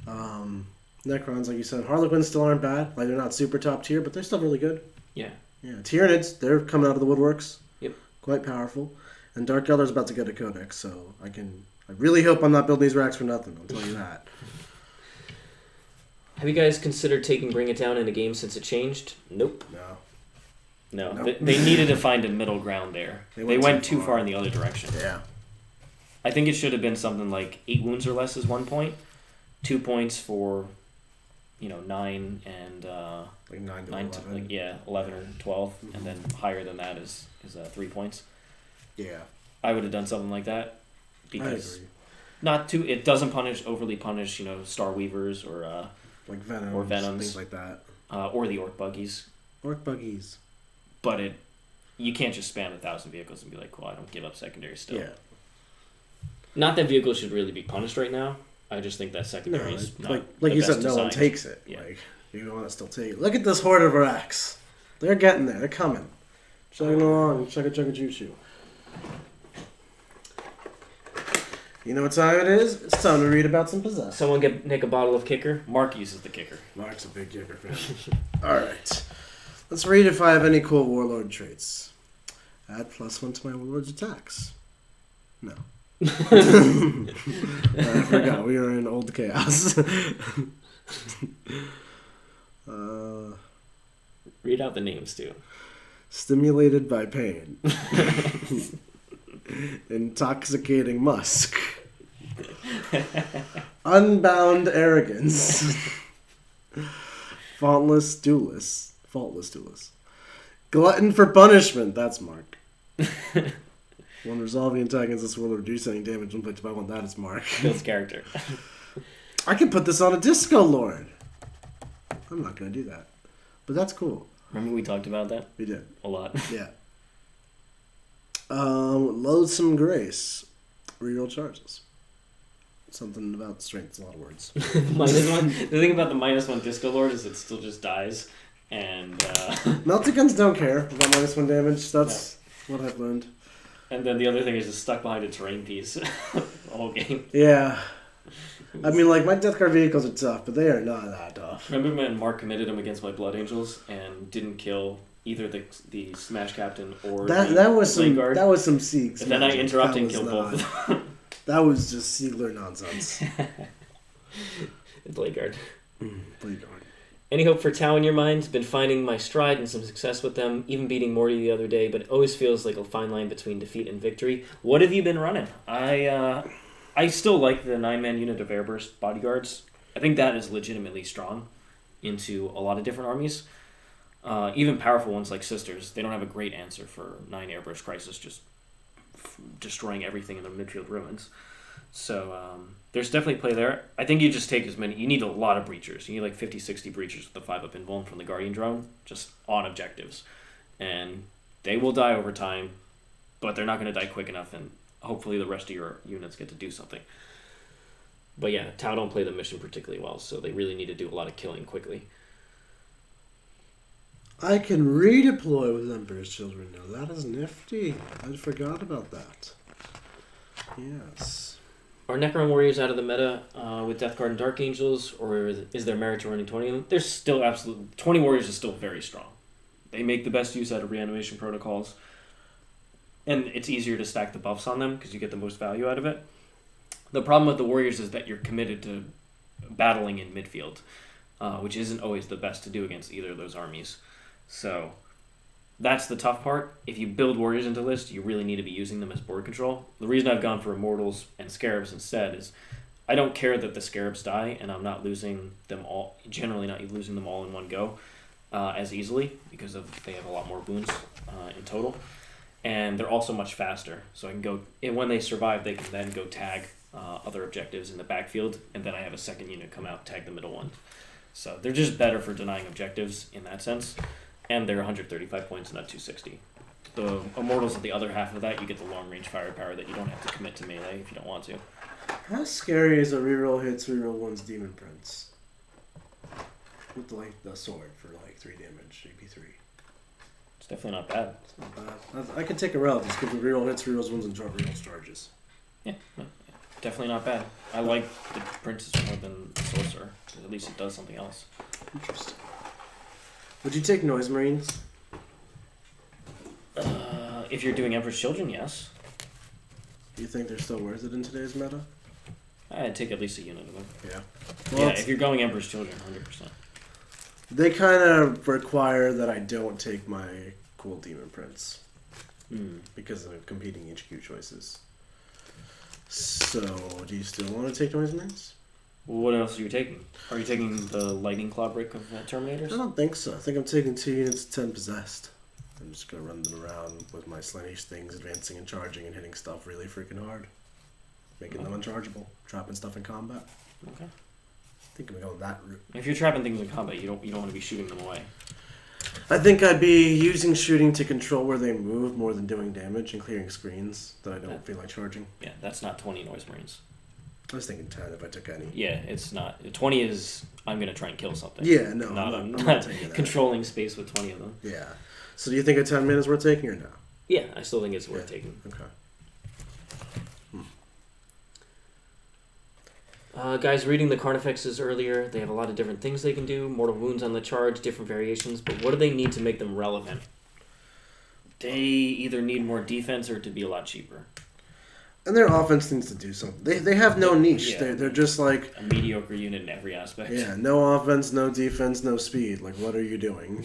Necrons, like you said. Harlequins still aren't bad. Like, they're not super top tier, but they're still really good. Yeah. Yeah. Tyranids, they're coming out of the woodworks. Yep. Quite powerful. And Dark Elder's about to get a codex, so I really hope I'm not building these racks for nothing. I'll tell you that. Have you guys considered taking Bring It Down in a game since it changed? Nope. No. Nope. They needed to find a middle ground there. They went too far in the other direction. Yeah. I think it should have been something like 8 wounds or less is 1 point, 2 points for, 9 and like 9 to 11. 11 or 12, and then higher than that is 3 points. Yeah. I would have done something like that because I agree. it doesn't overly punish Star Weavers or like Venoms, or Venoms, things like that, or the Orc Buggies. Orc Buggies. But you can't just spam 1,000 vehicles and be like, cool, I don't give up secondary still. Yeah. Not that vehicles should really be punished right now. I just think that secondary is not like you the said, best no one designed. takes it. Yeah. Like you want to still take it. Look at this horde of Iraqs. They're getting there. They're coming. Chugging along. Chugga choo choo. You know what time it is? It's time to read about some possess. Someone get Nick a bottle of kicker. Mark uses the kicker. Mark's a big kicker fan. Alright. Let's read if I have any cool warlord traits. Add +1 to my warlord's attacks. No. I forgot. We are in Old Chaos. Read out the names too. Stimulated by pain. Intoxicating musk. Unbound arrogance. Faultless duelist. Glutton for punishment. That's Mark. When resolving attack against this world, reduce any damage inflicted by one. That is Mark. Builds character. I can put this on a Disco Lord. I'm not going to do that. But that's cool. Remember we talked about that? We did. A lot. Yeah. Loathsome Grace. Reroll charges. Something about strength. It's a lot of words. -1. The thing about the -1 Disco Lord is it still just dies. And Melty Guns don't care about -1 damage. That's what I've learned. And then the other thing is just stuck behind a terrain piece the whole game. Yeah. I mean, like, my Death Guard vehicles are tough, but they are not that tough. Remember when Mark committed him against my Blood Angels and didn't kill either the Smash Captain or that was Blade some Guard? That was some Sieg. And then I interrupted and That killed was both of them. That was just Siegler nonsense. Blade Guard. Blade Guard. Any hope for Tau in your mind? Been finding my stride and some success with them, even beating Morty the other day, but it always feels like a fine line between defeat and victory. What have you been running? I still like the 9-man unit of Airburst bodyguards. I think that is legitimately strong into a lot of different armies. Even powerful ones like Sisters, they don't have a great answer for 9 Airburst Crisis, just destroying everything in the midfield ruins. So there's definitely play there. I think you just take as many. You need a lot of breachers. You need like 50, 60 breachers with the 5-up invuln from the Guardian drone, just on objectives. And they will die over time, but they're not going to die quick enough, and hopefully the rest of your units get to do something. But yeah, Tau don't play the mission particularly well, so they really need to do a lot of killing quickly. I can redeploy with Emperor's Children now. That is nifty. I forgot about that. Yes. Are Necron Warriors out of the meta with Death Guard and Dark Angels, or is there merit to running 20 of them? There's still 20 Warriors is still very strong. They make the best use out of reanimation protocols, and it's easier to stack the buffs on them because you get the most value out of it. The problem with the Warriors is that you're committed to battling in midfield, which isn't always the best to do against either of those armies. So that's the tough part. If you build Warriors into list, you really need to be using them as board control. The reason I've gone for Immortals and Scarabs instead is I don't care that the Scarabs die, and I'm not losing them all, generally not losing them all in one go as easily, because they have a lot more wounds in total. And they're also much faster, so I can go, and when they survive, they can then go tag other objectives in the backfield, and then I have a second unit come out, tag the middle one. So they're just better for denying objectives in that sense. And they're 135 points, not 260. The Immortals at the other half of that, you get the long-range firepower that you don't have to commit to melee if you don't want to. How scary is a reroll hits, reroll one's Demon Prince? With the sword for 3 damage, AP3. It's definitely not bad. It's not bad. I could take a relic, just give the reroll hits, rerolls ones, and reroll charges. Yeah, definitely not bad. I like the Princess more than the Sorcerer, because at least it does something else. Interesting. Would you take Noise Marines? If you're doing Emperor's Children, yes. Do you think they're still worth it in today's meta? I'd take at least a unit of them. Yeah. Well, if you're going Emperor's Children, 100%. They kind of require that I don't take my cool Demon Prince. Because of competing HQ choices. So, do you still want to take Noise Marines? What else are you taking? Are you taking the Lightning Claw Brick of Terminators? I don't think so. I think I'm taking 2 units of 10 Possessed. I'm just going to run them around with my Slaanesh things, advancing and charging and hitting stuff really freaking hard. Making them unchargeable. Trapping stuff in combat. Okay. I think I'm going that route. If you're trapping things in combat, you don't want to be shooting them away. I think I'd be using shooting to control where they move more than doing damage and clearing screens that I don't feel like charging. Yeah, that's not 20 Noise Marines. I was thinking 10 if I took any. Yeah, it's not. 20 is, I'm going to try and kill something. Yeah, no, I'm not not taking that. controlling space with 20 of them. Yeah. So do you think a 10 minute is worth taking or no? Yeah, I still think it's worth taking. Okay. Guys, reading the Carnifexes earlier, they have a lot of different things they can do. Mortal Wounds on the charge, different variations. But what do they need to make them relevant? They either need more defense or to be a lot cheaper. And their offense needs to do something. They have no niche. Yeah. They're just like... a mediocre unit in every aspect. Yeah, no offense, no defense, no speed. Like, what are you doing?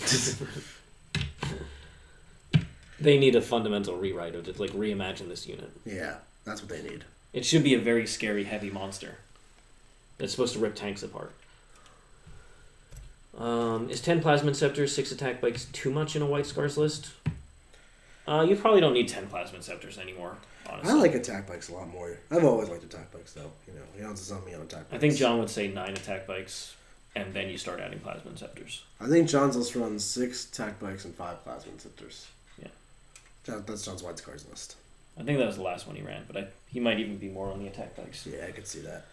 They need a fundamental rewrite of it, like reimagine this unit. Yeah, that's what they need. It should be a very scary, heavy monster that's supposed to rip tanks apart. Is 10 Plasmid Scepters, 6 Attack Bikes too much in a White Scars list? You probably don't need 10 Plasmid Scepters anymore, honestly. I like attack bikes a lot more. I've always liked attack bikes, though. He owns on me on attack bikes. I think John would say 9 Attack Bikes, and then you start adding Plasmid Scepters. I think John's list runs 6 attack bikes and 5 Plasmid Scepters. Yeah. That's John's White Scars list. I think that was the last one he ran, but he might even be more on the Attack Bikes. Yeah, I could see that.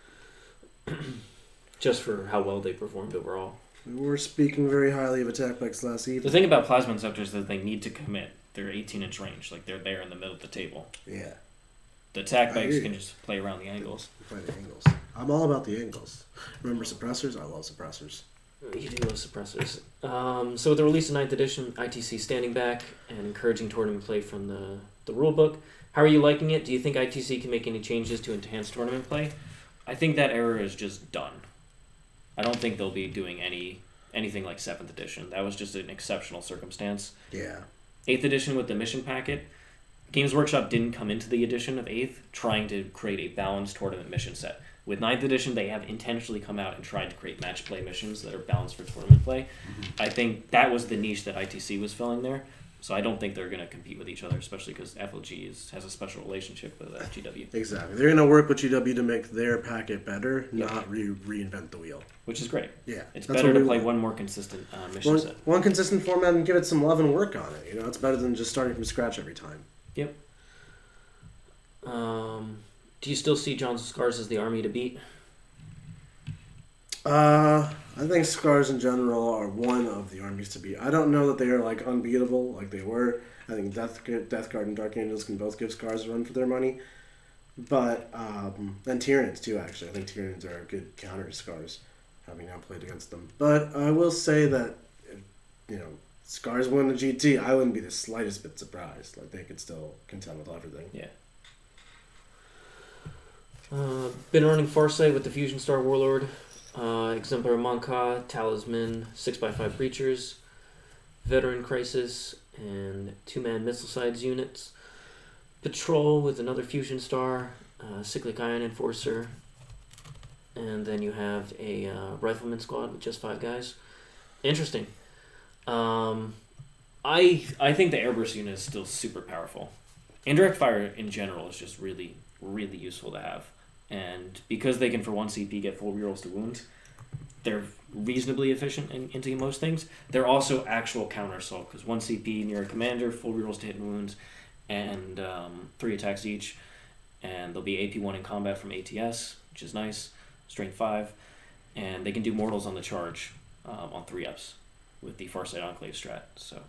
Just for how well they performed overall. We were speaking very highly of attack bikes last evening. The thing about Plasmid Scepters is that they need to commit. They're 18-inch range. Like, they're there in the middle of the table. Yeah. The attack bikes can just play around the angles. Play the angles. I'm all about the angles. Remember suppressors? I love suppressors. You do love suppressors. So with the release of 9th edition, ITC standing back and encouraging tournament play from the rulebook. How are you liking it? Do you think ITC can make any changes to enhance tournament play? I think that era is just done. I don't think they'll be doing anything like 7th edition. That was just an exceptional circumstance. Yeah. 8th edition with the mission packet, Games Workshop didn't come into the edition of 8th trying to create a balanced tournament mission set. With 9th edition, they have intentionally come out and tried to create match play missions that are balanced for tournament play. I think that was the niche that ITC was filling there. So I don't think they're going to compete with each other, especially because FLG has a special relationship with GW. Exactly. They're going to work with GW to make their packet better, not reinvent the wheel. Which is great. Yeah. It's better to play one more consistent mission set. One consistent format and give it some love and work on it. It's better than just starting from scratch every time. Yep. Do you still see John's Scars as the army to beat? I think Scars in general are one of the armies to beat. I don't know that they are like unbeatable like they were. I think Death Guard and Dark Angels can both give Scars a run for their money. But, and Tyranids too, actually. I think Tyranids are a good counter to Scars, having now played against them. But I will say that, Scars won the GT, I wouldn't be the slightest bit surprised. Like, they could still contend with everything. Yeah. Been running Farsight with the Fusion Star Warlord, Exemplar Monka, Talisman, 6x5 Breachers, Veteran Crisis, and 2-man Missile Sides units. Patrol with another Fusion Star, Cyclic Ion Enforcer, and then you have a Rifleman squad with just 5 guys. Interesting. I think the Airburst unit is still super powerful. Indirect fire in general is just really, really useful to have. And because they can, for 1 CP, get full rerolls to wounds, they're reasonably efficient into most things. They're also actual counter assault, because 1 CP near a commander, full rerolls to hit and wounds, and 3 attacks each. And they'll be AP1 in combat from ATS, which is nice, strength 5. And they can do mortals on the charge on 3-ups with the Farsight Enclave strat. So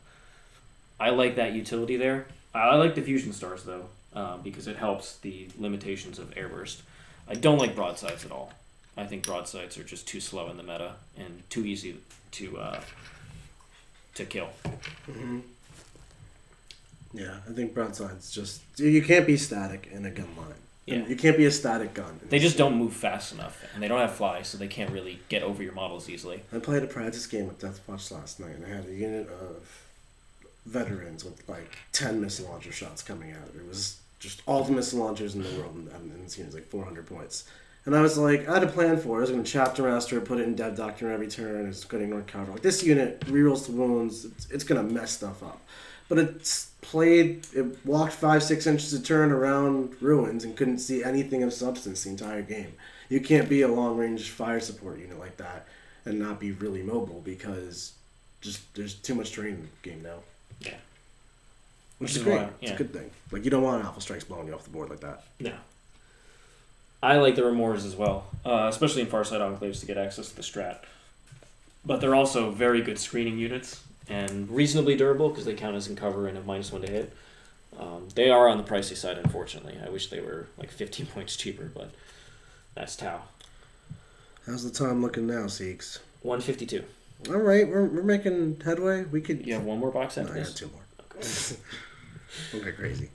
I like that utility there. I like the Fusion Stars, though, because it helps the limitations of Airburst. I don't like broadsides at all. I think broadsides are just too slow in the meta and too easy to kill. Mm-hmm. Yeah, I think broadsides just... You can't be static in a gun line. Yeah. You can't be a static gun. They just don't move fast enough, and they don't have fly, so they can't really get over your models easily. I played a practice game with Deathwatch last night, and I had a unit of veterans with like 10 missile launcher shots coming out. It was just all the missile launchers in the world, and this unit's like 400 points. And I was like, I had a plan for it. I was going to chapter master it, put it in dev document every turn. It's going to ignore cover. Like, this unit rerolls to wounds. It's going to mess stuff up. But it walked 5-6 inches a turn around ruins and couldn't see anything of substance the entire game. You can't be a long range fire support unit like that and not be really mobile because there's too much terrain in the game now. Yeah. Which is great. It's a good thing. Like, you don't want Alpha Strikes blowing you off the board like that. No. I like the Remors as well, especially in Farside Enclaves to get access to the strat. But they're also very good screening units and reasonably durable because they count as in cover and have -1 to hit. They are on the pricey side, unfortunately. I wish they were like 15 points cheaper, but that's Tau. How's the time looking now, Seeks? 152. All right, we're making headway. We could. You have one more box after I this? got 2 more. Okay. Don't get crazy.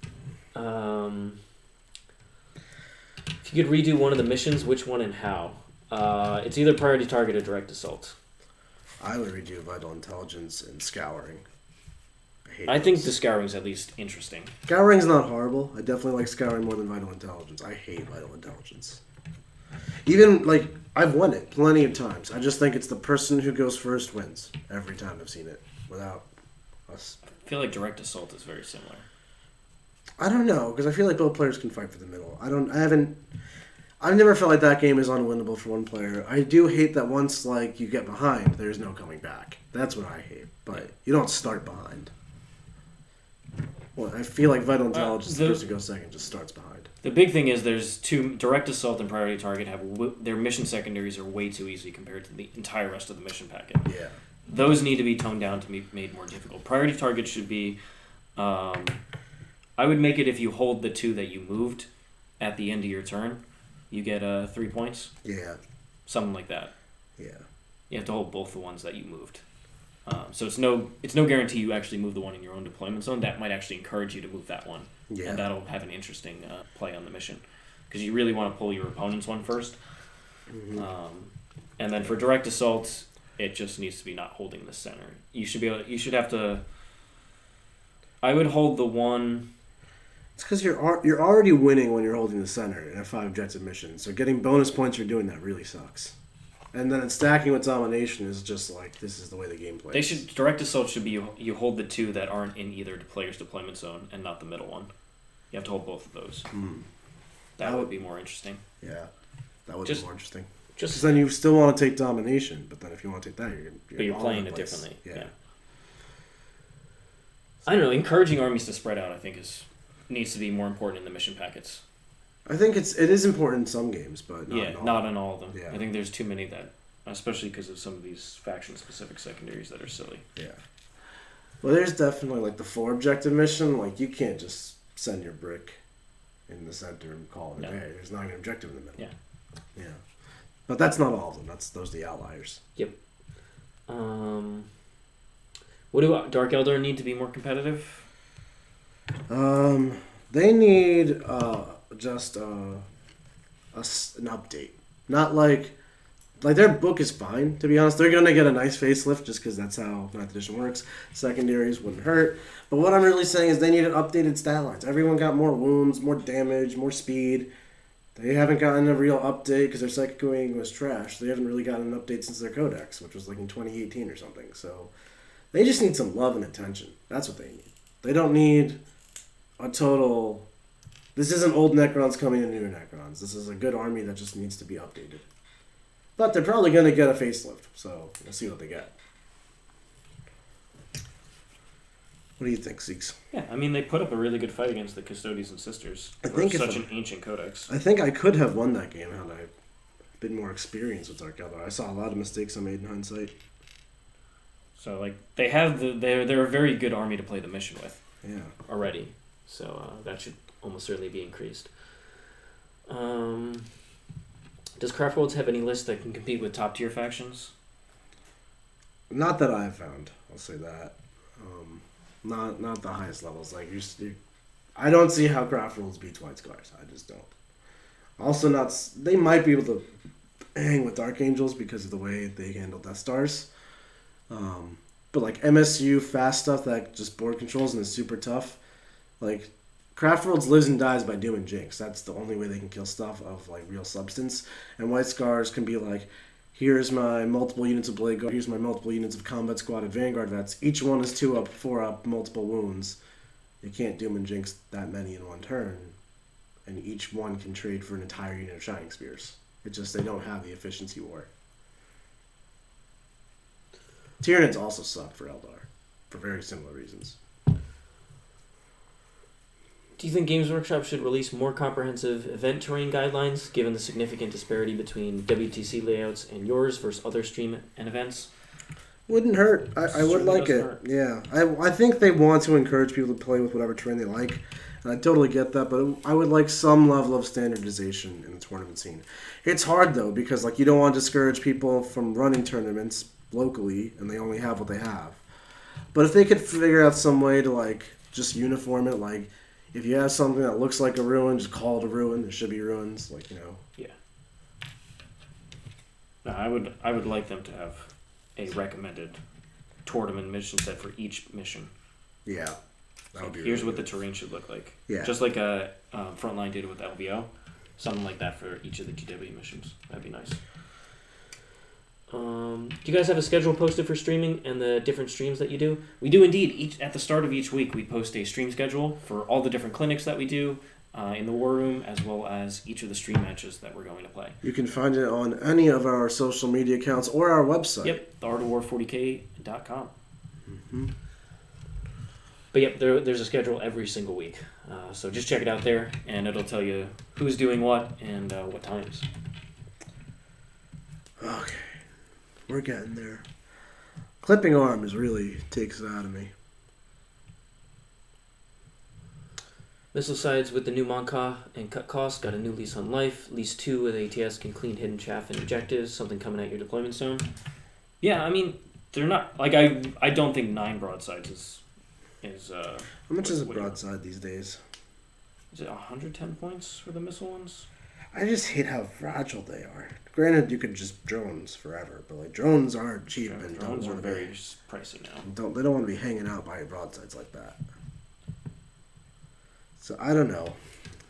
If you could redo one of the missions, which one and how? It's either priority target or direct assault. I would redo Vital Intelligence and Scouring. I think the Scouring's at least interesting. Scouring's not horrible. I definitely like Scouring more than Vital Intelligence. I hate Vital Intelligence. Even, like, I've won it plenty of times. I just think it's the person who goes first wins every time I've seen it without us. I feel like direct assault is very similar. I don't know, because I feel like both players can fight for the middle. I've never felt like that game is unwinnable for one player. I do hate that once, like, you get behind, there's no coming back. That's what I hate. But you don't start behind. Well, I feel like Vital Intelligence, the person who goes second, just starts behind. The big thing is there's two direct assault and priority target their mission secondaries are way too easy compared to the entire rest of the mission packet. Yeah. Those need to be toned down to be made more difficult. Priority target should be, I would make it if you hold the 2 that you moved at the end of your turn, you get 3 points. Yeah. Something like that. Yeah. You have to hold both the ones that you moved. So it's no guarantee you actually move the one in your own deployment zone. That might actually encourage you to move that one. Yeah. And that'll have an interesting play on the mission. Because you really want to pull your opponent's one first. Mm-hmm. And then for direct assault, it just needs to be not holding the center. You should have to... I would hold the one... It's because you're already winning when you're holding the center in a 5 objective mission. So getting bonus points for doing that really sucks. And then stacking with domination is just like, this is the way the game plays. Direct assault should be you hold the 2 that aren't in either player's deployment zone and not the middle one. You have to hold both of those. That would be more interesting. Yeah, that would be more interesting. Because then you still want to take domination, but then if you want to take that, you're playing it differently. Yeah. I don't know. Encouraging armies to spread out, I think, needs to be more important in the mission packets. I think it is important in some games, but not in all of them. Yeah. I think there's too many that, especially because of some of these faction-specific secondaries that are silly. Yeah. Well, there's definitely like the 4 objective mission. Like, you can't just send your brick in the center and call it a day. There's not an objective in the middle. Yeah. But that's not all of them. Those are the outliers. Yep. What do Dark Eldar need to be more competitive? They need just an update. Not like their book is fine, to be honest. They're going to get a nice facelift just because that's how 9th edition works. Secondaries wouldn't hurt. But what I'm really saying is they need an updated stat lines. Everyone got more wounds, more damage, more speed. They haven't gotten a real update because their Psychic Wing was trash. They haven't really gotten an update since their Codex, which was like in 2018 or something. So they just need some love and attention. That's what they need. They don't need a total... This isn't old Necrons coming to new Necrons. This is a good army that just needs to be updated. But they're probably going to get a facelift, so we'll see what they get. What do you think, Zeeks? Yeah, I mean, they put up a really good fight against the Custodians and Sisters. I think such an ancient codex. I think I could have won that game had I been more experienced with Dark Eldar. I saw a lot of mistakes I made in hindsight. So, like, they have they're a very good army to play the mission with. Yeah. Already. So that should almost certainly be increased. Does Craftworlds have any list that can compete with top tier factions? Not that I've found. I'll say that. Not the highest levels. Like I don't see how Craftworlds beats White Scars. I just don't. Also, they might be able to hang with Dark Angels because of the way they handle Death Stars. But like MSU fast stuff that just board controls and is super tough. Like Craft Worlds lives and dies by Doom and Jinx. That's the only way they can kill stuff of like real substance. And White Scars can be like, here's my multiple units of Blade Guard, here's my multiple units of Combat Squad and Vanguard vets. Each one is 2 up, 4 up, multiple wounds. You can't Doom and Jinx that many in one turn. And each one can trade for an entire unit of Shining Spears. It's just they don't have the efficiency war. Tyranids also suck for Eldar, for very similar reasons. Do you think Games Workshop should release more comprehensive event terrain guidelines, given the significant disparity between WTC layouts and yours versus other stream and events? Wouldn't hurt. I would like it. Hurt. Yeah. I think they want to encourage people to play with whatever terrain they like. And I totally get that, but I would like some level of standardization in the tournament scene. It's hard, though, because like you don't want to discourage people from running tournaments locally, and they only have what they have. But if they could figure out some way to like just uniform it, like if you have something that looks like a ruin, just call it a ruin. There should be ruins, like, you know. Yeah. No, I would like them to have a recommended tournament mission set for each mission. Yeah. That would be Here's really what good. the terrain should look like. Yeah. Just like a Frontline did with LVO. Something like that for each of the GW missions. That'd be nice. Do you guys have a schedule posted for streaming and the different streams that you do? We do indeed. At the start of each week, we post a stream schedule for all the different clinics that we do in the War Room, as well as each of the stream matches that we're going to play. You can find it on any of our social media accounts or our website. Yep, theartofwar40k.com. Mm-hmm. But yep, there's a schedule every single week. So just check it out there, and it'll tell you who's doing what and what times. Okay. We're getting there. Clipping arms really takes it out of me. Missile sides with the new Monka and cut costs got a new lease on life. Lease 2 with ATS can clean hidden chaff and objectives. Something coming at your deployment zone. Yeah, I mean, they're not... Like, I don't think 9 broadsides is how much is a broadside these days? Is it 110 points for the missile ones? I just hate how fragile they are. Granted, you could just drones forever, but like drones aren't cheap and drones are very pricey now. They don't want to be hanging out by broadsides like that. So I don't know.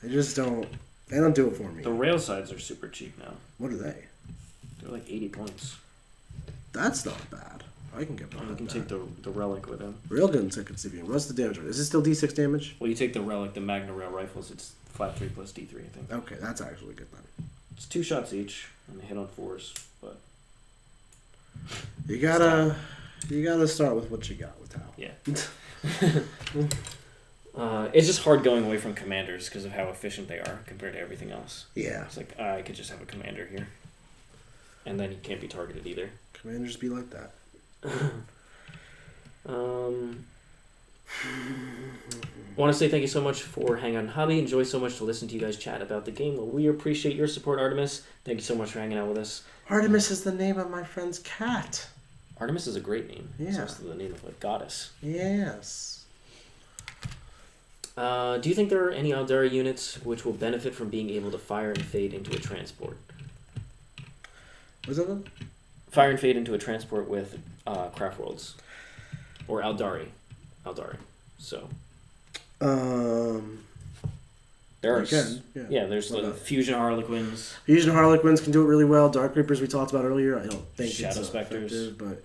They just don't. They don't do it for me. The rail sides are super cheap now. What are they? They're like 80 points. That's not bad. I can get behind You can that. take the relic with him. Railgun Conceiving. What's the damage? Is it still D6 damage? Well, you take the relic, the Magna Rail rifles. It's flat 3 plus D3, I think. Okay, that's actually good then. It's 2 shots each, and they hit on 4s. But you gotta start with what you got with Tau. yeah. It's just hard going away from commanders because of how efficient they are compared to everything else. Yeah. It's like I could just have a commander here, and then he can't be targeted either. Commanders be like that. Want to say thank you so much for hanging on Hobby. Enjoy so much to listen to you guys chat about the game. Well, we appreciate your support, Artemis. Thank you so much for hanging out with us. Artemis is the name of my friend's cat. Artemis is a great name. Yeah. It's also the name of a goddess. Yes. Do you think there are any Aldari units which will benefit from being able to fire and fade into a transport? What's that one? Fire and fade into a transport with Craft Worlds. Or Aldari. So. There are there's the Fusion Harlequins. Fusion Harlequins can do it really well. Dark Reapers we talked about earlier. I don't think Shadow it's Specters. effective, but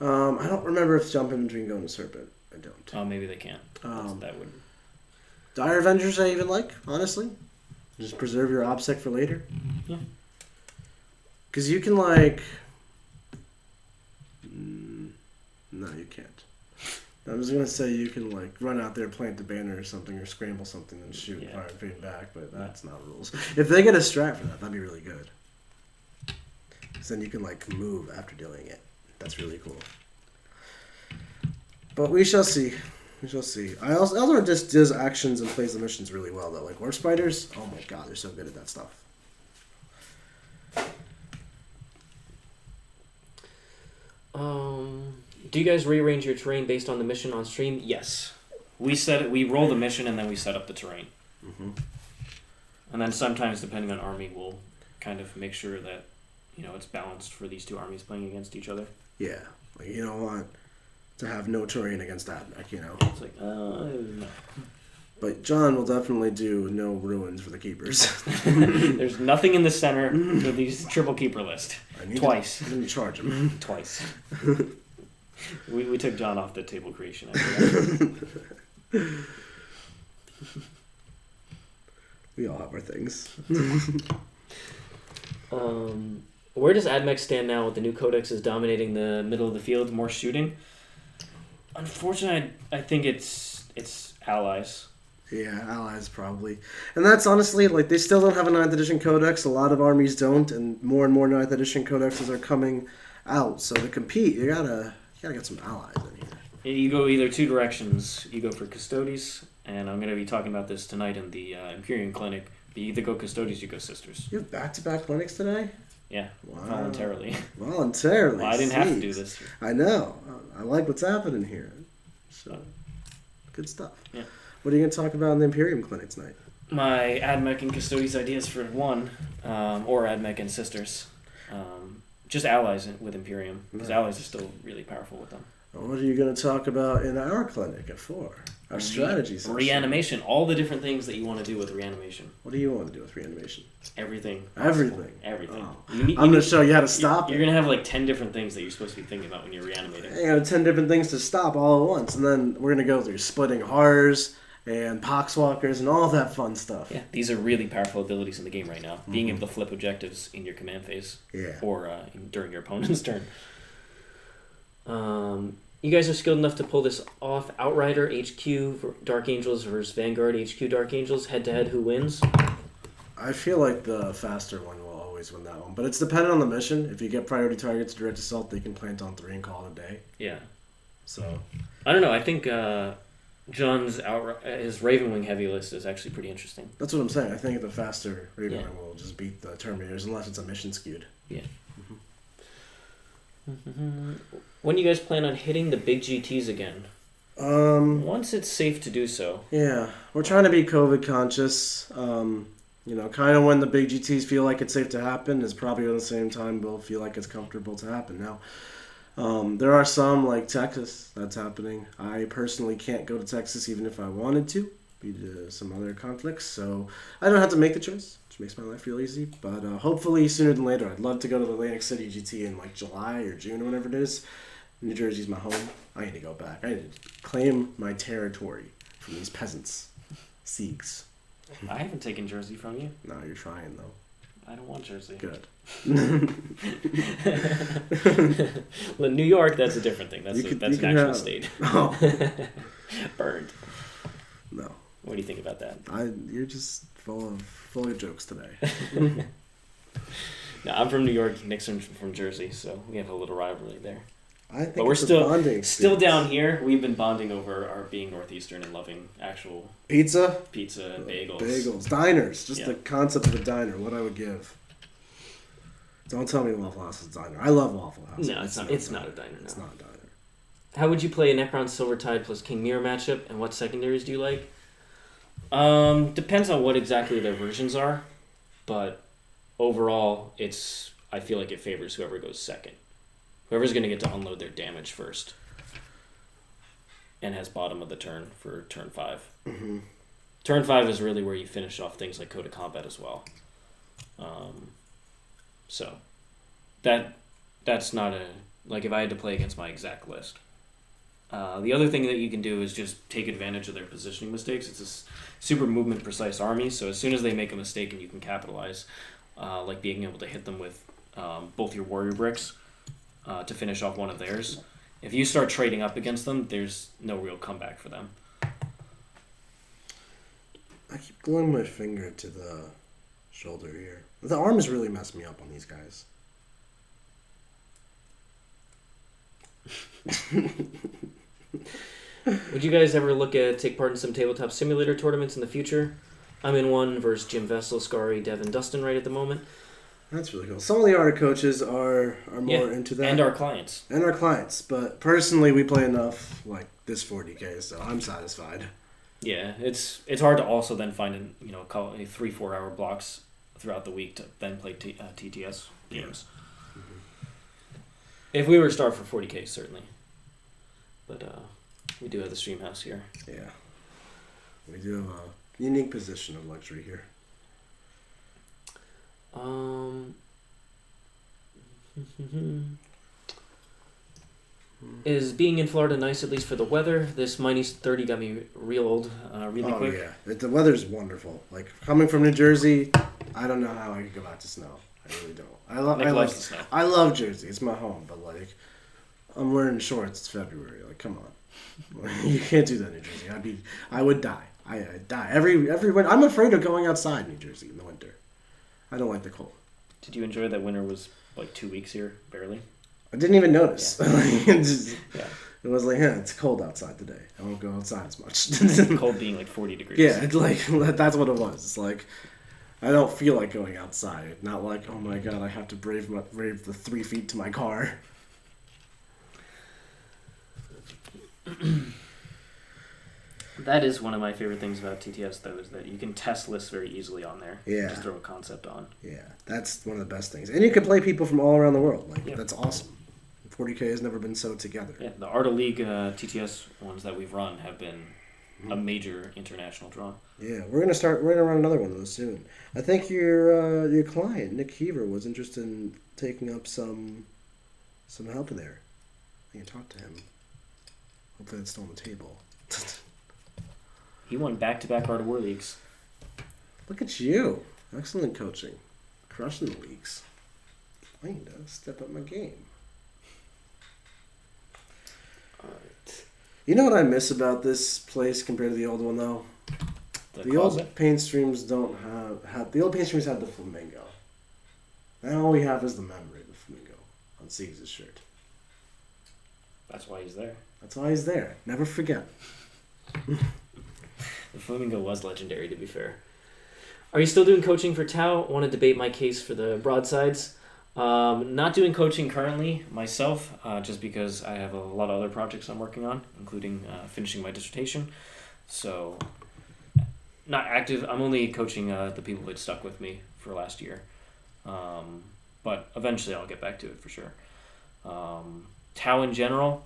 I don't remember if jumping between Goat and Serpent. I don't. Oh, maybe they can. That would. Dire Avengers I even like, honestly. Just preserve your OBSEC for later. Yeah. Because you can like... No, you can't. I was going to say you can like run out there, plant the banner or something, or scramble something and shoot fire and fade back, but that's not rules. If they get a strat for that, that'd be really good. Because then you can like move after doing it. That's really cool. But we shall see. We shall see. Eldar just does actions and plays the missions really well, though. Like Warp Spiders, oh my god, they're so good at that stuff. Do you guys rearrange your terrain based on the mission on stream? Yes. We roll the mission and then we set up the terrain. Mm-hmm. And then sometimes, depending on army, we'll kind of make sure that, it's balanced for these two armies playing against each other. Yeah. Like, you don't want to have no terrain against Admech, It's like, no. But John will definitely do no ruins for the keepers. There's nothing in the center for these triple keeper list. Twice. I need to charge him. Twice. We took John off the table creation after that. We all have our things. Where does Admech stand now with the new codexes dominating the middle of the field, more shooting? Unfortunately, I think it's allies. Yeah, allies probably. And that's honestly, like, they still don't have a 9th edition codex. A lot of armies don't, and more 9th edition codexes are coming out. So to compete, you gotta get some allies in here. You go either two directions. You go for Custodes, and I'm going to be talking about this tonight in the Imperium Clinic. You either go Custodes, you go Sisters. You have back-to-back clinics today? Yeah, wow. Voluntarily. Voluntarily? Well, I didn't have to do this. I know. I like what's happening here. So, good stuff. Yeah. What are you going to talk about in the Imperium Clinic tonight? My Admech and Custodes ideas for one, or Admech and Sisters. Just allies with Imperium, because allies are still really powerful with them. What are you going to talk about in our clinic at 4? Our strategy session. Reanimation. All the different things that you want to do with reanimation. What do you want to do with reanimation? Everything. Everything? Everything. Oh. I'm going to show you how to stop You're going to have like 10 different things that you're supposed to be thinking about when you're reanimating. 10 different things to stop all at once. And then we're going to go through splitting horrors and poxwalkers and all that fun stuff. Yeah, these are really powerful abilities in the game right now. Mm-hmm. Being able to flip objectives in your command phase. Yeah. Or during your opponent's turn. You guys are skilled enough to pull this off. Outrider, HQ, Dark Angels versus Vanguard, HQ, Dark Angels. Head-to-head, who wins? I feel like the faster one will always win that one. But it's dependent on the mission. If you get priority targets, direct assault, they can plant on 3 and call it a day. Yeah. So. I don't know. I think John's his Ravenwing heavy list is actually pretty interesting. That's what I'm saying. I think the faster Ravenwing will just beat the Terminators unless it's a mission skewed. Yeah. Mm-hmm. When do you guys plan on hitting the big GTs again? Once it's safe to do so. Yeah, we're trying to be COVID conscious. Kind of when the big GTs feel like it's safe to happen is probably at the same time we'll feel like it's comfortable to happen. Now, there are some like Texas that's happening. I personally can't go to Texas even if I wanted to due to some other conflicts, so I don't have to make the choice, which makes my life real easy. But hopefully sooner than later. I'd love to go to the Atlantic City GT in like July or June or whenever it is. New Jersey's my home. I need to go back. I need to claim my territory from these peasants. Siegs. I haven't taken Jersey from you. No, you're trying though. I don't want Jersey. Good. Well, New York, that's a different thing. That's an actual state. Oh. Burned. No. What do you think about that? You're just full of jokes today. No, I'm from New York. Nick's from Jersey, so we have a little rivalry there. I think but we're still down here. We've been bonding over our being Northeastern and loving actual pizza and bagels. Bagels, diners. Just the concept of a diner. What I would give. Don't tell me Waffle House is a diner. I love Waffle House. No, it's not. It's not a diner. No. It's not a diner. How would you play a Necron Silvertide plus King Mirror matchup, and what secondaries do you like? Depends on what exactly their versions are, but overall, I feel like it favors whoever goes second. Whoever's going to get to unload their damage first and has bottom of the turn for turn 5. Mm-hmm. Turn 5 is really where you finish off things like Code of Combat as well. So that's not if I had to play against my exact list. The other thing that you can do is just take advantage of their positioning mistakes. It's a super movement precise army, so as soon as they make a mistake and you can capitalize, like being able to hit them with both your warrior bricks to finish off one of theirs. If you start trading up against them, there's no real comeback for them. I keep gluing my finger to the shoulder here. The arms really mess me up on these guys. Would you guys ever take part in some tabletop simulator tournaments in the future? I'm in one versus Jim Vessel, Scary, Devin, Dustin right at the moment. That's really cool. Some of the art coaches are more into that. And our clients. But personally, we play enough like this 40K, so I'm satisfied. Yeah, it's hard to also then find call a 3-4 hour blocks throughout the week to then play TTS games. Mm-hmm. If we were to start for 40K, certainly. But we do have the stream house here. Yeah. We do have a unique position of luxury here. Is being in Florida nice, at least for the weather? This -30 got me real old really quick. Oh, yeah. The weather's wonderful. Like, coming from New Jersey, I don't know how I could go back to snow. I really don't. I love the snow. I love Jersey. It's my home. But, like, I'm wearing shorts. It's February. Like, come on. You can't do that in New Jersey. I would die. I'd die. Every winter. I'm afraid of going outside New Jersey in the winter. I don't like the cold. Did you enjoy that winter was like 2 weeks here, barely? I didn't even notice. Yeah. It was like, it's cold outside today. I won't go outside as much. Cold being like 40 degrees. Yeah, it's like that's what it was. It's like I don't feel like going outside. Not like, oh my god, I have to brave the 3 feet to my car. That is one of my favorite things about TTS, though, is that you can test lists very easily on there. Yeah. Just throw a concept on. Yeah, that's one of the best things. And you can play people from all around the world. Like, yeah. That's awesome. 40K has never been so together. Yeah, the Art of League TTS ones that we've run have been a major international draw. Yeah, we're gonna run another one of those soon. I think your client, Nick Heaver, was interested in taking up some help there. I can talk to him. Hopefully that's still on the table. He won back-to-back Art of War leagues. Look at you. Excellent coaching. Crushing the leagues. I need to step up my game. Alright. You know what I miss about this place compared to the old one, though? The old paint streams don't have the old paint streams had the flamingo. Now all we have is the memory of the flamingo on Siegs' shirt. That's why he's there. That's why he's there. Never forget. The flamingo was legendary, to be fair. Are you still doing coaching for Tau? Want to debate my case for the broadsides? Not doing coaching currently myself, just because I have a lot of other projects I'm working on, including finishing my dissertation. So, not active. I'm only coaching the people that stuck with me for last year. But eventually I'll get back to it for sure. Tau in general,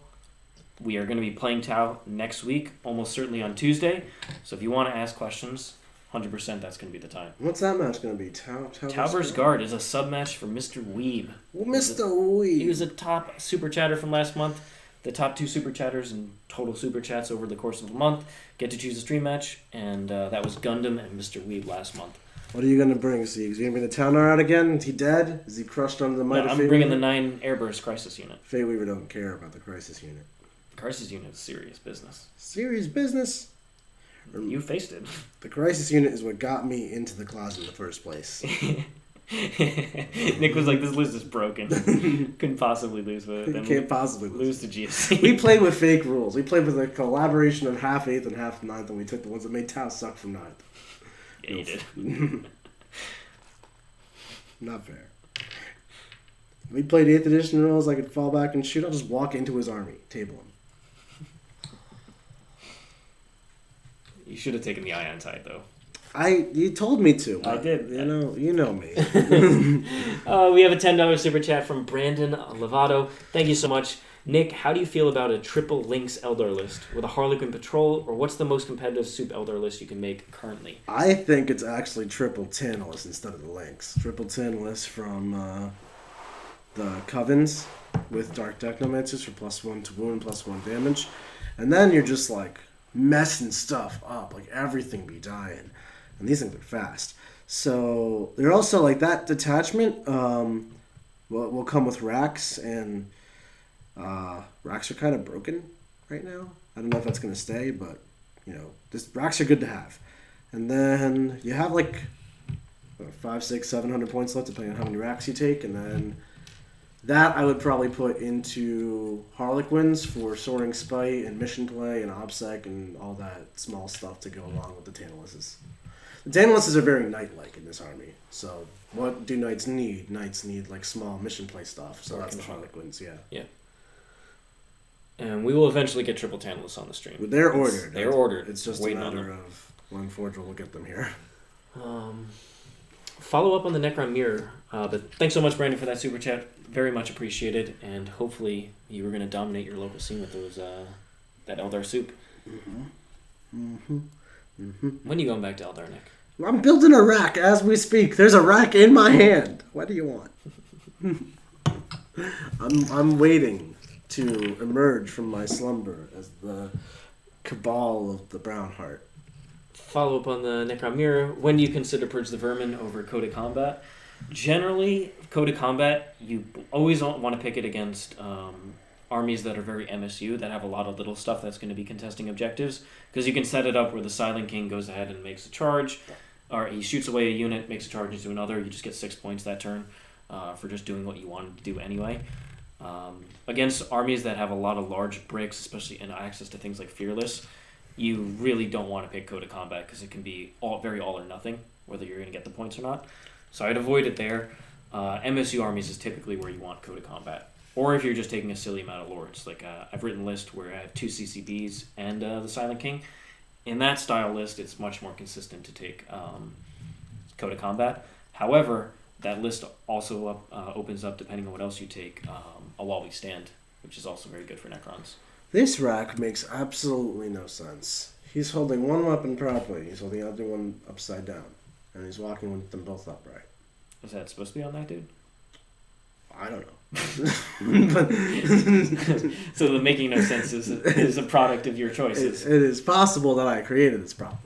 we are going to be playing Tau next week, almost certainly on Tuesday. So if you want to ask questions, 100% that's going to be the time. What's that match going to be? Tau vs. Guard is a sub-match for Mr. Weeb. Well, Mr. Weeb. He was a top super chatter from last month. The top 2 super chatters and total super chats over the course of a month get to choose a stream match, and that was Gundam and Mr. Weeb last month. What are you going to bring, Siegs? You going to bring the Towner out again? Is he dead? Is he crushed under the might of I'm Fate bringing Weaver? the 9 Airburst Crisis Unit. Fate Weaver don't care about the Crisis Unit. Crisis Unit is serious business. Serious business? You faced it. The Crisis Unit is what got me into the closet in the first place. Nick was like, this list is broken. Couldn't possibly lose with it. You can't possibly lose to GFC. We played with fake rules. We played with a collaboration of half 8th and half 9th, and we took the ones that made Tau suck from 9th. Yeah, you did. Not fair. We played 8th edition rules. I could fall back and shoot. I'll just walk into his army, table him. You should have taken the ion side, though. You told me to. I did. You know me. We have a $10 super chat from Brandon Lovato. Thank you so much. Nick, how do you feel about a triple Lynx Eldar list with a Harlequin Patrol, or what's the most competitive soup Eldar list you can make currently? I think it's actually triple Tantalus instead of the Lynx. Triple Tantalus from the Covens with Dark Technomancers for +1 to wound, +1 damage. And then you're just like messing stuff up. Like everything be dying. And these things are fast. So they're also like that detachment will come with racks, and racks are kind of broken right now. I don't know if that's going to stay, but racks are good to have. And then you have like 500, 600, 700 points left depending on how many racks you take, and then that I would probably put into Harlequins for Soaring Spite and Mission Play and OBSEC and all that small stuff to go along with the Tantaluses. The Tantaluses are very knight-like in this army. So what do knights need? Knights need like small Mission Play stuff. So that's the Harlequins, yeah. Yeah. And we will eventually get triple tantalus on the stream. They're ordered. They're ordered. It's just a matter of when Forge will get them here. Follow up on the Necron mirror. But thanks so much, Brandon, for that super chat. Very much appreciated. And hopefully you were going to dominate your local scene with those that Eldar soup. When are you going back to Eldar, Nick? I'm building a rack as we speak. There's a rack in my hand. What do you want? I'm waiting to emerge from my slumber as the cabal of the Brown Heart. Follow up on the Necron mirror. When do you consider Purge the Vermin over Code of Combat? Generally, Code of Combat, you always want to pick it against armies that are very MSU, that have a lot of little stuff that's going to be contesting objectives, because you can set it up where the Silent King goes ahead and makes a charge, or he shoots away a unit, makes a charge into another, you just get 6 points that turn for just doing what you wanted to do anyway. Against armies that have a lot of large bricks, especially in access to things like Fearless, you really don't want to pick Code of Combat because it can be very all or nothing, whether you're going to get the points or not. So I'd avoid it there. MSU armies is typically where you want Code of Combat. Or if you're just taking a silly amount of lords. Like I've written a list where I have 2 CCBs and the Silent King. In that style list, it's much more consistent to take Code of Combat. However, that list also opens up, depending on what else you take, a While We Stand, which is also very good for Necrons. This rack makes absolutely no sense. He's holding one weapon properly. He's holding the other one upside down. And he's walking with them both upright. Is that supposed to be on that dude? I don't know. So the making no sense is a product of your choices. It is possible that I created this problem.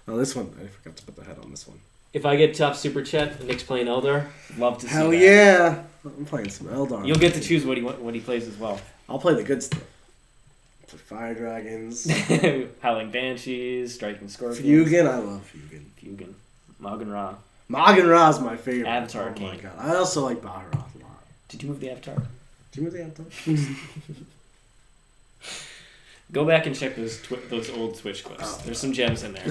Oh, this one. I forgot to put the head on this one. If I get top super chat, Nick's playing Eldar. Love to see Hell that. yeah! I'm playing some Eldar. You'll get to choose what he plays as well. I'll play the good stuff. Play Fire Dragons. Howling Banshees, Striking Scorpions. Fugan, I love Fugan. Fugan. Moggan Ra. Moggan Ra's my favorite. Avatar oh King. My God. I also like Baharoth a lot. Did you move the Avatar? Did you move the Avatar? Go back and check those old Twitch clips. Oh, There's some gems in there.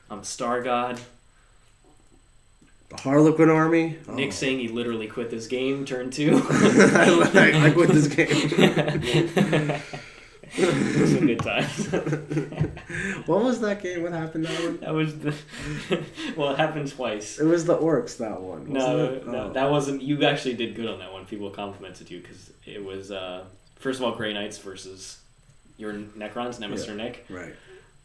I'm a Star God. The Harlequin army. Nick saying he literally quit this game, turn 2. I quit this game. Some good times. What was that game? What happened that one? That was well, it happened twice. It was the orcs, that one. No, that wasn't. You actually did good on that one. People complimented you because it was first of all Grey Knights versus your Necrons, Nemesis or Nick. Right.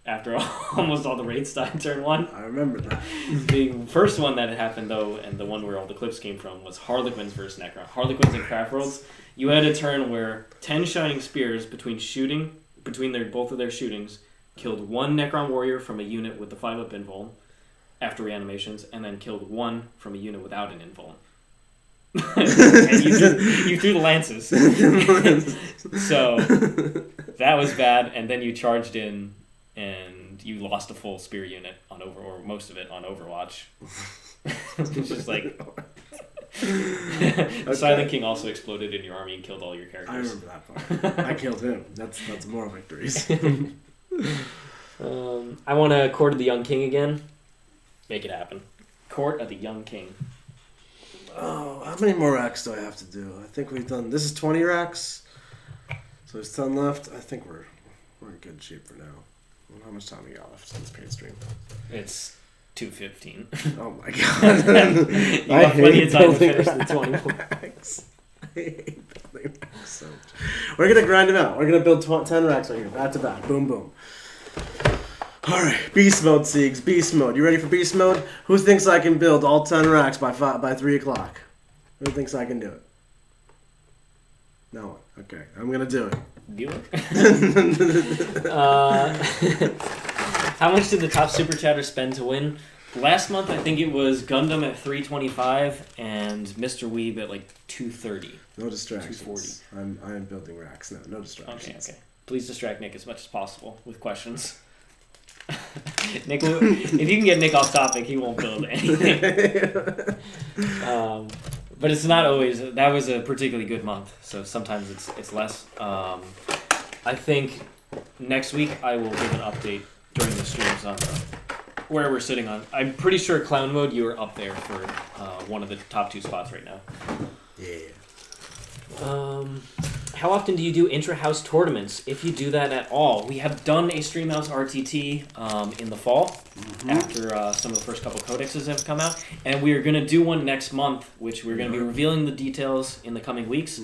After almost all the raids died turn 1. I remember that. The first one that had happened though, and the one where all the clips came from, was Harlequins versus Necron. Harlequins and Craft Worlds. You had a turn where 10 Shining Spears between both of their shootings killed 1 Necron warrior from a unit with the 5-up invuln after reanimations, and then killed 1 from a unit without an invuln. And you threw the lances. So that was bad, and then you charged in and you lost a full spear unit or most of it on Overwatch. It's just like the Silent King also exploded in your army and killed all your characters. I remember that part. I killed him. That's moral victories. I want to Court of the Young King again. Make it happen. Court of the Young King. Oh, how many more racks do I have to do? I think we've done. This is 20 racks, so there's 10 left. I think we're in good shape for now. How much time we got left on this paid stream? It's 2:15. Oh my God! You got plenty of time to finish the 20 racks. I hate building racks so much. We're gonna grind them out. We're gonna build 10 racks right here, back to back. Boom, boom. All right, beast mode, Siegs. Beast mode. You ready for beast mode? Who thinks I can build all 10 racks by 3 o'clock? Who thinks I can do it? No one. Okay, I'm gonna do it. Do it. How much did the top super chatter spend to win? Last month, I think it was Gundam at 325 and Mr. Weeb at like 230. No distractions. 240. I am building racks now. No distractions. Okay. Please distract Nick as much as possible with questions. Nick, if you can get Nick off topic, he won't build anything. But it's not always. That was a particularly good month, so sometimes it's less. I think next week I will give an update during the streams on where we're sitting on. I'm pretty sure Clown Mode, you are up there for one of the top 2 spots right now. Yeah. How often do you do intra-house tournaments, if you do that at all? We have done a Streamhouse RTT in the fall, after some of the first couple codexes have come out, and we are going to do one next month, which we're going to be revealing the details in the coming weeks,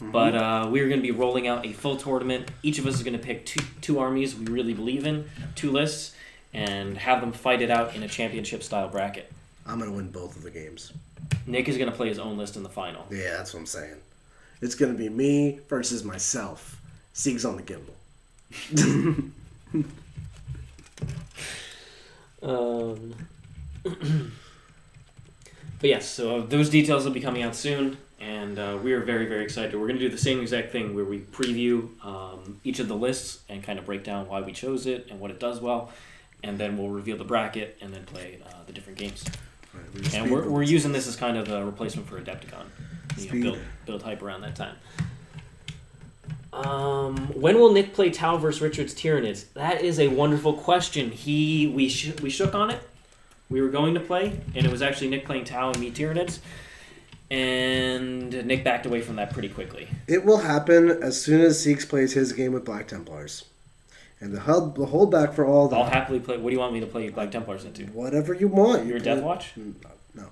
but we're going to be rolling out a full tournament. Each of us is going to pick two armies we really believe in, 2 lists, and have them fight it out in a championship-style bracket. I'm going to win both of the games. Nick is going to play his own list in the final. Yeah, that's what I'm saying. It's going to be me versus myself. Sieg's on the gimbal. But yes, so those details will be coming out soon, and we are very, very excited. We're going to do the same exact thing where we preview each of the lists and kind of break down why we chose it and what it does well, and then we'll reveal the bracket and then play the different games. Right, and we're using this as kind of a replacement for Adepticon. Build hype around that time. When will Nick play Tau versus Richard's Tyranids? That is a wonderful question. We shook on it. We were going to play, and it was actually Nick playing Tau and me Tyranids. And Nick backed away from that pretty quickly. It will happen as soon as Siege plays his game with Black Templars. And the holdback for all that... I'll happily play... What do you want me to play Black Templars into? Whatever you want. Your Death Watch? No.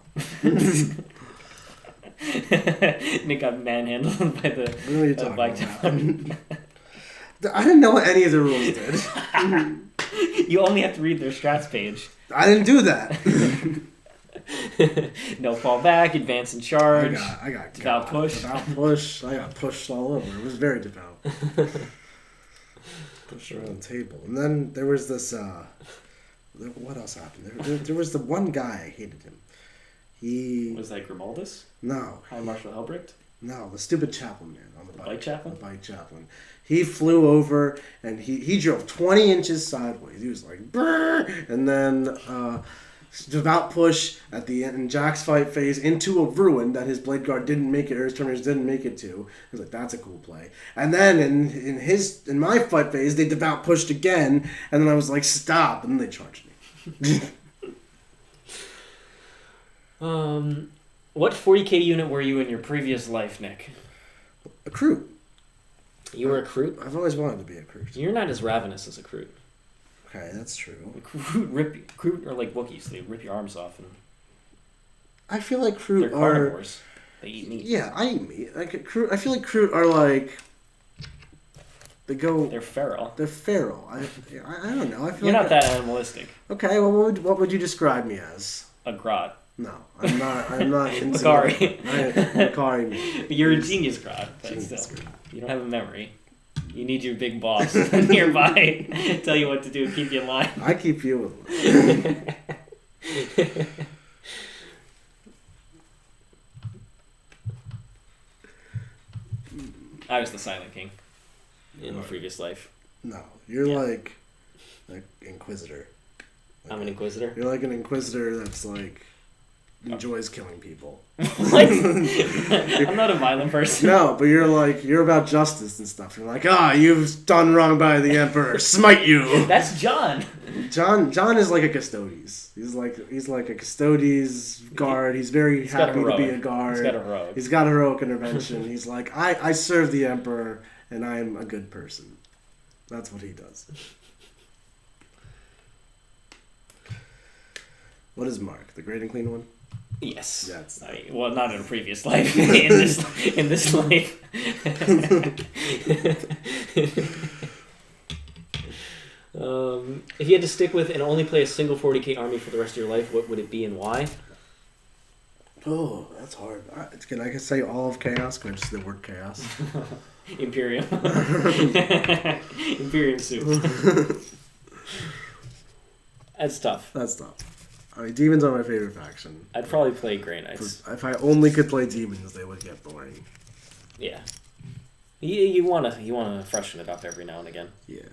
Nick got manhandled by the Black Templars. I didn't know what any of the rules did. You only have to read their strats page. I didn't do that. No fall back, advance and charge. I got devout push. Devout push. I got pushed all over. It was very devout. Pushed around the table. And then there was this... what else happened? There was the one guy, I hated him. Was that Grimaldus? No. High Marshal Helbricht? No, the stupid chaplain man on the bike. Bike chaplain? The bike chaplain. He flew over and he drove 20 inches sideways. He was like, brrr! And then devout push at the end in Jack's fight phase into a ruin that his blade guard didn't make it, or his turners didn't make it to. I was like, that's a cool play. And then in my fight phase, they devout pushed again, and then I was like, stop, and then they charged me. What 40k unit were you in your previous life, Nick? A Kroot. You were a Kroot? I've always wanted to be a Kroot. You're not as ravenous as a Kroot. Okay, that's true. Kroot are like Wookiees. They rip your arms off. And I feel like Kroot they're carnivores. They eat meat. Yeah, I eat meat. I feel like Kroot are like... They're feral. They're feral. I don't know. I feel You're like not that animalistic. Okay, well, what would you describe me as? A grot. No, I'm not. Makari. Makari. You're a genius grot. You don't have a memory. You need your big boss nearby tell you what to do and keep you in line. I keep you in line. I was the Silent King in the previous life. No, you're like Inquisitor. I'm an Inquisitor? You're like an Inquisitor that's like... enjoys killing people. What? I'm not a violent person. No, but you're about justice and stuff. You're like, you've done wrong by the Emperor. Smite you. That's John. John is like a custodes. He's like a custodes guard. He's very happy to be a guard. He's got heroic intervention. He's like, I serve the Emperor and I'm a good person. That's what he does. What is Mark? The Great and Clean one? Yes. Yes. Well, not in a previous life. in this life. If you had to stick with and only play a single 40k army for the rest of your life, what would it be and why? Oh, that's hard. Can I say all of Chaos? Can I just say the word Chaos? Imperium. Imperium soup. That's tough. I mean, demons are my favorite faction. I'd probably play Grey Knights. If I only could play demons, they would get boring. Yeah. You wanna freshen it up every now and again. Yeah.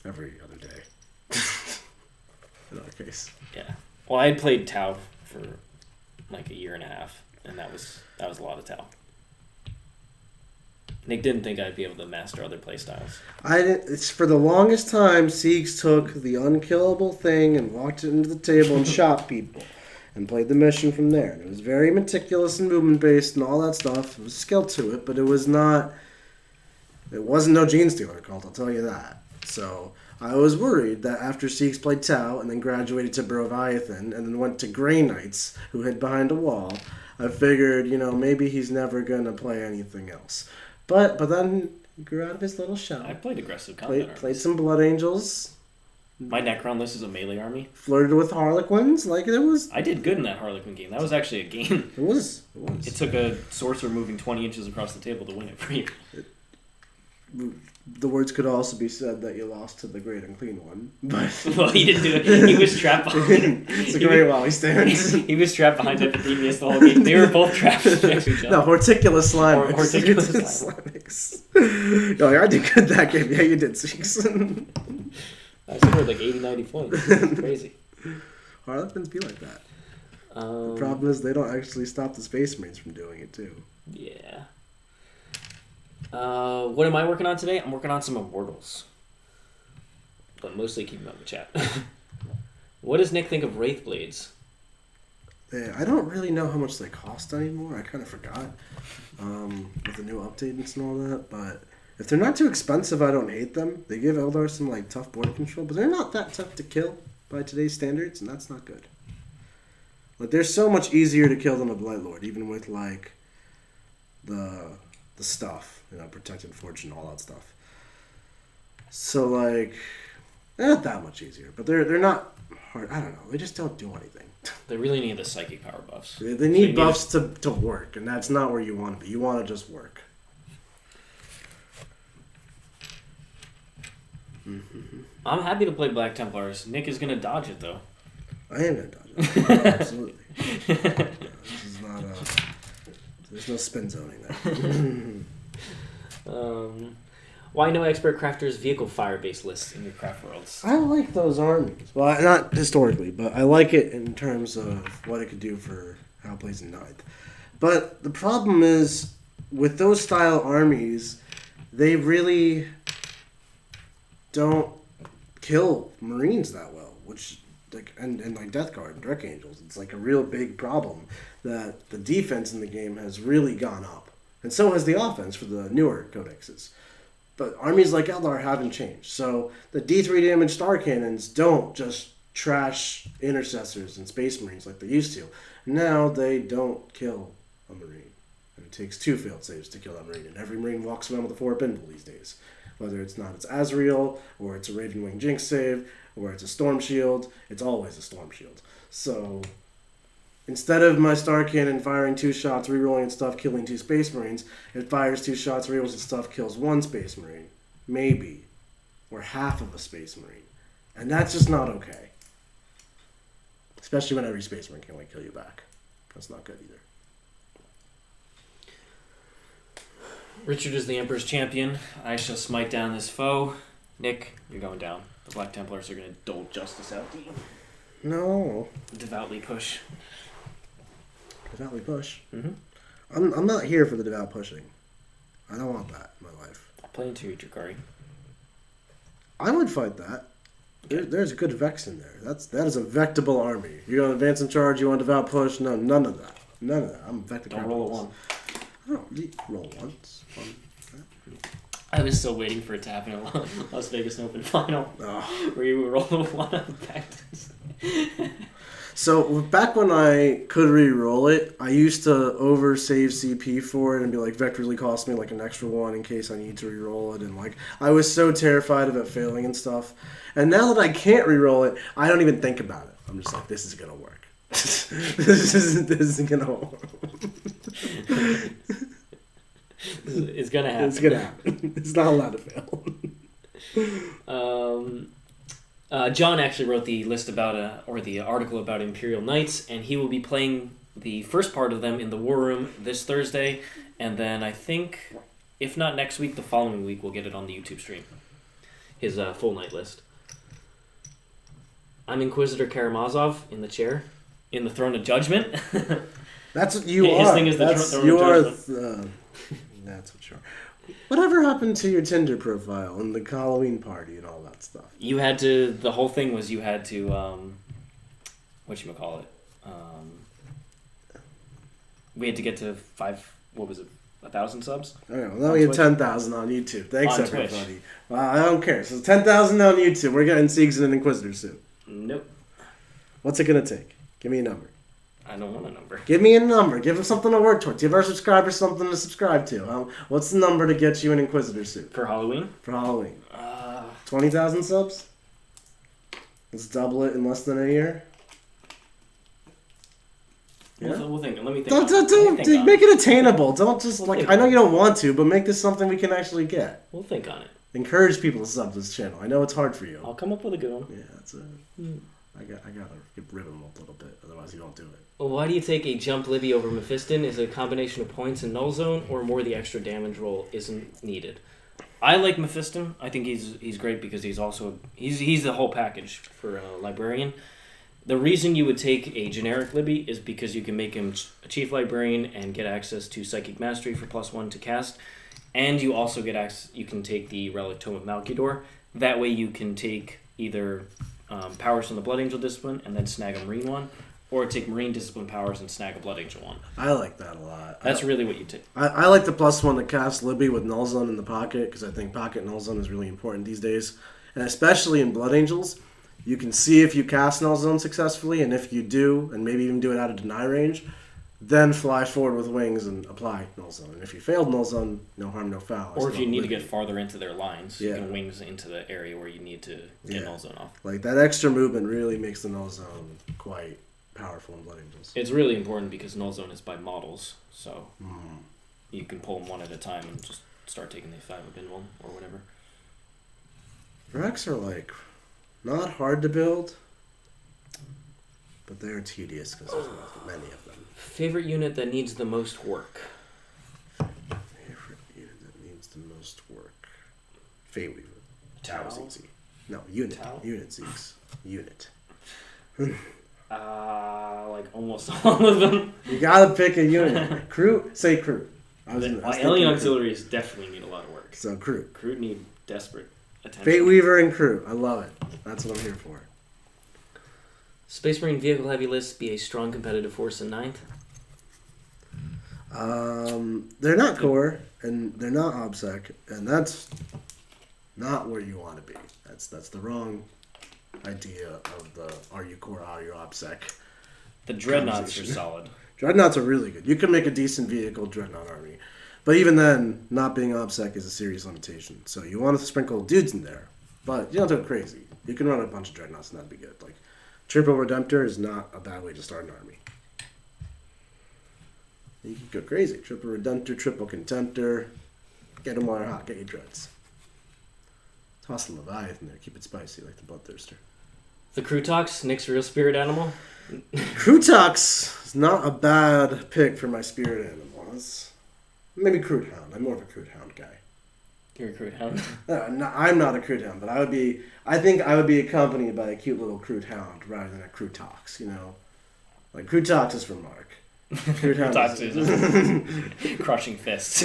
Every other day. In our case. Yeah. Well, I had played Tau for like a year and a half, and that was a lot of Tau. Nick didn't think I'd be able to master other playstyles. It's for the longest time, Siegs took the unkillable thing and walked it into the table and shot people. And played the mission from there. And it was very meticulous and movement-based and all that stuff. There was skill to it, but it was not... It wasn't no Gene Stealer cult, I'll tell you that. So I was worried that after Siegs played Tau and then graduated to Broviathan and then went to Grey Knights, who hid behind a wall, I figured, maybe he's never going to play anything else. But then he grew out of his little shell. I played aggressive combat. Played some Blood Angels. My Necron list is a melee army. Flirted with Harlequins. I did good in that Harlequin game. That was actually a game. It was. It took a sorcerer moving 20 inches across the table to win it for you. The words could also be said that you lost to the Great Unclean One. But well, he didn't do it. He was trapped behind... It's a great while he stands. He was trapped behind Epidemius the whole game. They were both trapped next to each other. No, Horticulus Slimex. Horticulus Slimex. No, I did good that game. Yeah, you did, Six. I scored like 80, 90 points. It's crazy. Harlequins be like that. The problem is they don't actually stop the Space Marines from doing it, too. Yeah. What am I working on today? I'm working on some Immortals. But mostly keeping up with chat. What does Nick think of Wraith Blades? Yeah, I don't really know how much they cost anymore. I kind of forgot with the new updates and all that, but... If they're not too expensive, I don't hate them. They give Eldar some tough border control, but they're not that tough to kill by today's standards, and that's not good. They're so much easier to kill than a Blightlord, even with the stuff, protected fortune, all that stuff. So they're not that much easier, but they're not hard. I don't know. They just don't do anything. They really need the psychic power buffs. They need buffs to work, and that's not where you want to be. You want to just work. I'm happy to play Black Templars. Nick is going to dodge it, though. I am going to dodge it. Absolutely. This is not there's no spin zoning there. Why no expert crafters vehicle fire-based lists in your craft worlds? I like those armies. Well, not historically, but I like it in terms of what it could do for how it plays in Ninth. But the problem is, with those style armies, they really... don't kill Marines that well, which and Death Guard and Direct Angels, it's a real big problem that the defense in the game has really gone up, and so has the offense for the newer codexes. But armies like Eldar haven't changed, so the D3 damage Star Cannons don't just trash Intercessors and Space Marines like they used to. Now they don't kill a Marine, and it takes 2 failed saves to kill that Marine, and every Marine walks around with a 4 pinball these days. Whether it's Azrael, or it's a Ravenwing Jinx save, or it's a Storm Shield, it's always a Storm Shield. So, instead of my Star Cannon firing 2 shots, rerolling and stuff, killing 2 Space Marines, it fires 2 shots, rerolls and stuff, kills 1 Space Marine. Maybe. Or half of a Space Marine. And that's just not okay. Especially when every Space Marine can kill you back. That's not good either. Richard is the Emperor's champion. I shall smite down this foe. Nick, you're going down. The Black Templars are going to dole justice out to you. No. Devoutly push. Devoutly push? Mm-hmm. I'm not here for the devout pushing. I don't want that in my life. I play into Drakari. I would fight that. There's a good Vex in there. That is a vectable army. You're going to advance and charge, you want devout push? No, none of that. None of that. I'm vector. Don't roll a 1. Oh, roll once. I was still waiting for it to happen in Las Vegas Open Final, where you would roll a 1 on the practice. So back when I could re-roll it, I used to over-save CP for it and be vectorly cost me an extra 1 in case I need to re-roll it, and I was so terrified of it failing and stuff. And now that I can't re-roll it, I don't even think about it. I'm just this is gonna work. this isn't gonna work. It's gonna happen. It's gonna happen. It's not allowed to fail. John actually wrote the list about the article about Imperial Knights, and he will be playing the first part of them in the War Room this Thursday, and then I think, if not next week, the following week we'll get it on the YouTube stream. His full night list. I'm Inquisitor Karamazov in the chair, in the Throne of Judgment. That's what you His are. thing is the That's Throne you of are. Judgment. That's what you are. Whatever happened to your Tinder profile and the Halloween party and all that stuff? You had to. The whole thing was you had to. Whatchamacallit? We had to get to 1,000 subs. Okay, well, now we have 10,000 on YouTube. Thanks, On everybody. Twitch. Well, I don't care. So 10,000 on YouTube. We're getting Siegs in an Inquisitor soon. Nope. What's it going to take? Give me a number. I don't want a number. Give me a number. Give them something to work towards. Give our subscribers something to subscribe to. What's the number to get you an Inquisitor suit? For Halloween? For Halloween. 20,000 subs? Let's double it in less than a year. Yeah. We'll think. Let me think. Don't make it attainable. Don't just think I know on you don't want to, but make this something we can actually get. We'll think on it. Encourage people to sub this channel. I know it's hard for you. I'll come up with a good one. Yeah, that's it. I gotta rib him a little bit, otherwise he won't do it. Well, why do you take a jump Libby over Mephiston? Is it a combination of points and null zone, or more the extra damage roll isn't needed? I like Mephiston. I think he's great because he's also he's the whole package for a librarian. The reason you would take a generic Libby is because you can make him a chief librarian and get access to psychic mastery for +1 to cast, and you also get access. You can take the relic tome of Malkador. That way, you can take either powers from the Blood Angel discipline and then snag a Marine one, or take Marine discipline powers and snag a Blood Angel one. I like that a lot. That's really what you take. I like the +1 to cast Libby with null zone in the pocket because I think pocket null zone is really important these days, and especially in Blood Angels. You can see if you cast null zone successfully, and if you do, and maybe even do it out of deny range, then fly forward with wings and apply null zone. And if you failed null zone, no harm, no foul. Or if you need to get farther into their lines, yeah. you can wings into the area where you need to get null zone off. Like that extra movement really makes the null zone quite powerful in Blood Angels. It's really important because null zone is by models, so you can pull them one at a time and just start taking the 5 up in one or whatever. Wrecks are like not hard to build, but they're tedious because there's not many of them. Favorite unit that needs the most work? Favorite unit that needs the most work? Fate Weaver. Tow's easy. No, unit. Tau? Unit Zeeks. Unit. Like almost all of them. You gotta pick a unit. Crew? Say crew. Alien auxiliaries definitely need a lot of work. So crew. Crew need desperate attention. Fate Weaver and crew. I love it. That's what I'm here for. Space Marine vehicle heavy list be a strong competitive force in 9th? They're not core, and they're not obsec, and that's not where you want to be. That's the wrong idea of the are you core, are you obsec. The dreadnoughts are solid. Dreadnoughts are really good. You can make a decent vehicle dreadnought army, but even then, not being obsec is a serious limitation. So you want to sprinkle dudes in there, but you don't do it crazy. You can run a bunch of dreadnoughts and that'd be good. Like triple Redemptor is not a bad way to start an army. You can go crazy. Triple Redemptor, triple Contemptor. Get them while they're hot. Get your dreads. Toss the Leviathan there. Keep it spicy like the Bloodthirster. The Crutox, Nick's real spirit animal? Crutox is not a bad pick for my spirit animals. Maybe Crude Hound. I'm more of a Crude Hound guy. You're a Crude Hound? I'm not a Crude Hound, but I think I would be accompanied by a cute little Crude Hound rather than a Crutox, you know? Like, Crutox is for Mark. Crude Hound is crushing fists.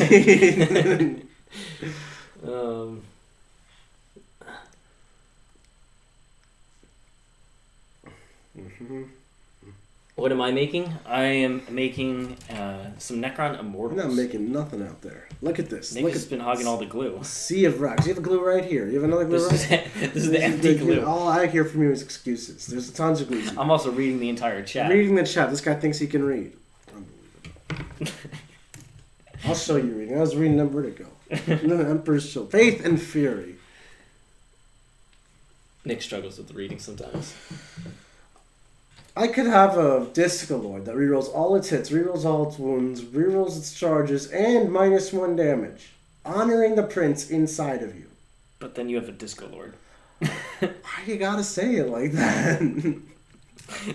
What am I making? I am making some Necron Immortals. I'm not making nothing out there. Look at this. Nick has been hogging all the glue. Sea of Rocks. You have a glue right here. You have another glue This is the empty glue. All I hear from you is excuses. There's tons of glue. I'm also reading the entire chat. I'm reading the chat. This guy thinks he can read. I'll show you reading. I was reading Vertigo. Emperor's Shield. Faith and Fury. Nick struggles with the reading sometimes. I could have a Discolord that rerolls all its hits, rerolls all its wounds, rerolls its charges, and -1 damage, honoring the prince inside of you. But then you have a Disco Lord. Why you gotta say it like that? And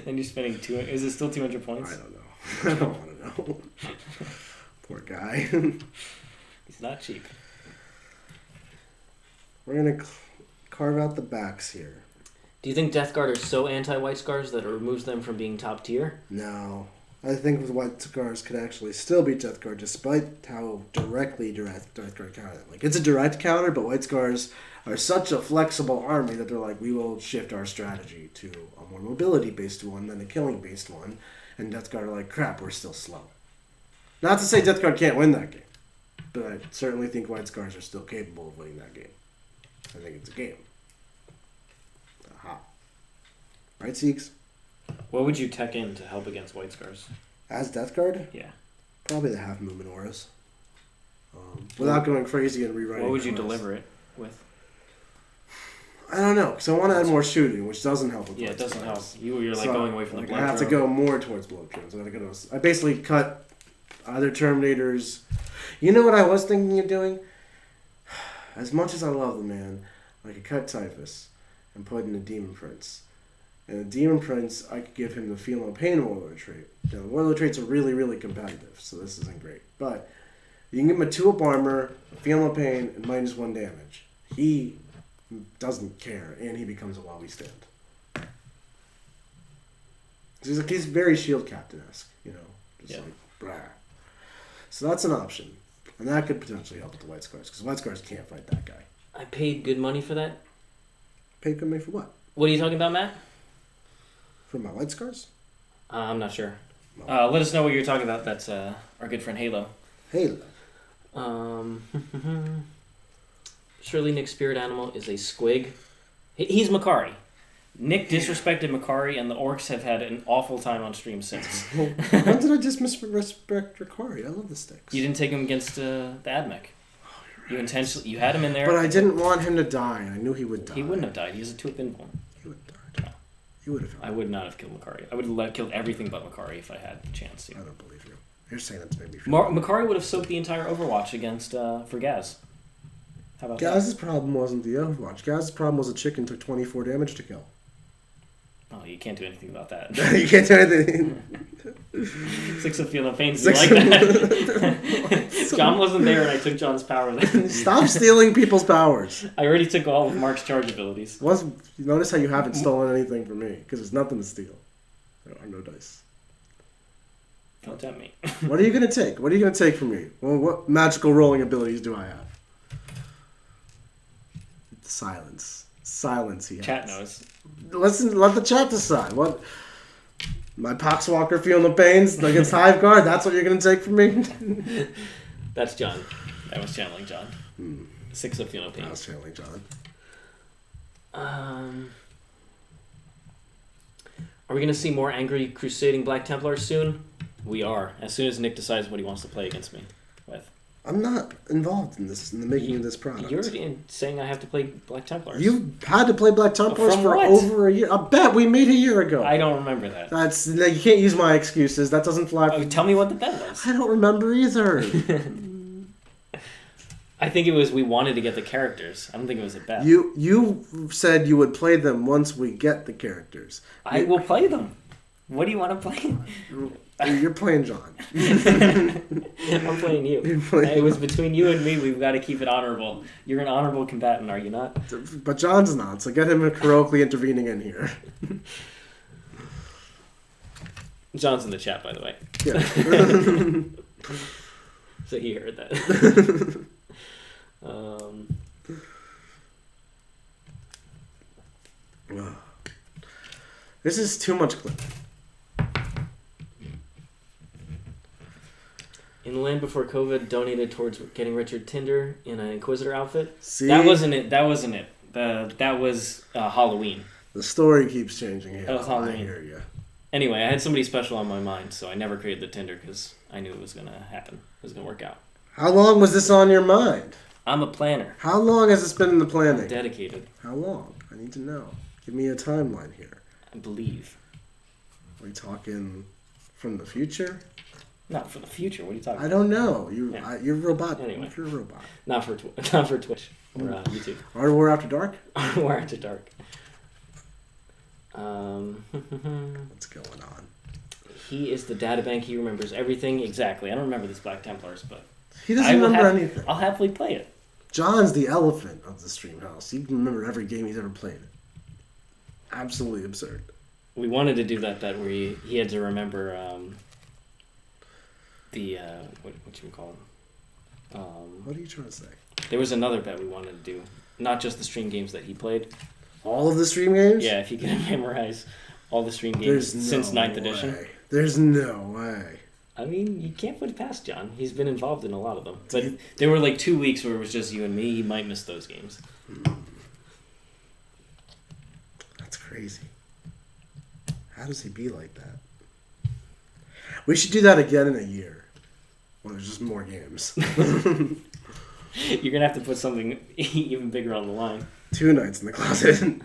you're spending is it still 200 points? I don't know. I don't want to know. Poor guy. He's not cheap. We're gonna carve out the backs here. Do you think Death Guard are so anti-White Scars that it removes them from being top tier? No. I think the White Scars could actually still beat Death Guard despite how directly Death Guard countered. Like, it's a direct counter, but White Scars are such a flexible army that they're like, we will shift our strategy to a more mobility-based one than a killing-based one. And Death Guard are like, crap, we're still slow. Not to say Death Guard can't win that game, but I certainly think White Scars are still capable of winning that game. I think it's a game. Aha. Right, Seeks? What would you tech in to help against White Scars? As Death Guard? Yeah. Probably the half movement auras. Without going crazy and rewriting. What would you auras. deliver it with? I don't know, because I want to add more shooting, which doesn't help with Yeah, White it doesn't help. Scars. You're like So, going away from like, the I blood have to drone. go more towards blood drones. I basically cut either Terminators. You know what I was thinking of doing? As much as I love the man, I could cut Typhus and put in a Demon Prince. And the Demon Prince, I could give him the Feel No Pain Warlord trait. Now, the Warlord traits are really, really competitive, so this isn't great. But you can give him a 2-up armor, Feel No Pain, and -1 damage. He doesn't care, and he becomes a while we stand. He's very Shield Captain-esque, you know? Just like, blah. So that's an option. And that could potentially help with the White Scars, because White Scars can't fight that guy. I paid good money for that. Paid good money for what? What are you talking about, Matt? For my White Scars? I'm not sure. Let us know what you're talking about. That's our good friend Halo. Halo. Surely Nick's spirit animal is a squig. He's Makari. Nick disrespected Makari, and the orcs have had an awful time on stream since. When did I just misrespect Ricari? I love the sticks. You didn't take him against the Admech. You had him in there. But I didn't want him to die, and I knew he would die. He wouldn't have died. He's a 2-up invuln. He would have died. He would have. I would not have killed Makari. I would have killed everything but Makari if I had the chance to. I don't believe you. You're saying that to make me feel Makari would have soaked the entire Overwatch against for Gaz. How about Gaz's problem wasn't the Overwatch. Gaz's problem was a chicken took 24 damage to kill. that? Oh, you can't do anything about that. You can't do anything. 6 of Feel No Pain. You like that? John wasn't there, and I took John's power. Stop stealing people's powers. I already took all of Mark's charge abilities. Notice how you haven't stolen anything from me, because there's nothing to steal. There are no dice. Don't tempt me. What are you going to take? What are you going to take from me? Well, what magical rolling abilities do I have? Silence. Silence, he has. Chat knows. Listen, let the chat decide. What? My Poxwalker Feel No Pains against Hive Guard? That's what you're going to take from me? That's John. That was channeling John. 6 of Feel No Pain. I was channeling John. Are we going to see more angry crusading Black Templars soon? We are. As soon as Nick decides what he wants to play against me with. I'm not involved in this, in the making of this product. You're saying I have to play Black Templars. You had to play Black Templars From for what? over a year. I bet we made a year ago. I don't remember that. You can't use my excuses. That doesn't fly. Oh, tell me what the bet was. I don't remember either. I think it was we wanted to get the characters. I don't think it was a bet. You said you would play them once we get the characters. I will play them. What do you want to play? You're playing John. I'm playing you. You're playing It was between you and me. We've got to keep it honorable. You're an honorable combatant, are you not? But John's not, so get him heroically intervening in here. John's in the chat, by the way. Yeah. So he heard that. This is too much clip. In the land before COVID, donated towards getting Richard Tinder in an Inquisitor outfit. See? That wasn't it. That was Halloween. The story keeps changing here. That was Halloween. I hear you. Anyway, I had somebody special on my mind, so I never created the Tinder because I knew it was going to happen. It was going to work out. How long was this on your mind? I'm a planner. How long has this been in the planning? I'm dedicated. How long? I need to know. Give me a timeline here. I believe. Are we talking from the future? Not for the future. What are you talking I about? don't know. Yeah. You're a robot. Anyway. You're a robot. Not for Twitch or YouTube. Or we're after dark? We're after dark. What's going on? He is the databank. He remembers everything exactly. I don't remember these Black Templars, but He doesn't remember anything. I'll happily play it. John's the elephant of the stream house. He can remember every game he's ever played. Absolutely absurd. We wanted to do that where he had to remember the what you call them? What are you trying to say? There was another bet we wanted to do, not just the stream games that he played. All of the stream games? Yeah, if he could memorize all the stream games since 9th edition. There's no way. I mean, you can't put it past John. He's been involved in a lot of them. But there were like 2 weeks where it was just you and me. He might miss those games. That's crazy. How does he be like that? We should do that again in a year. Well, there's just more games. You're going to have to put something even bigger on the line. 2 nights in the closet.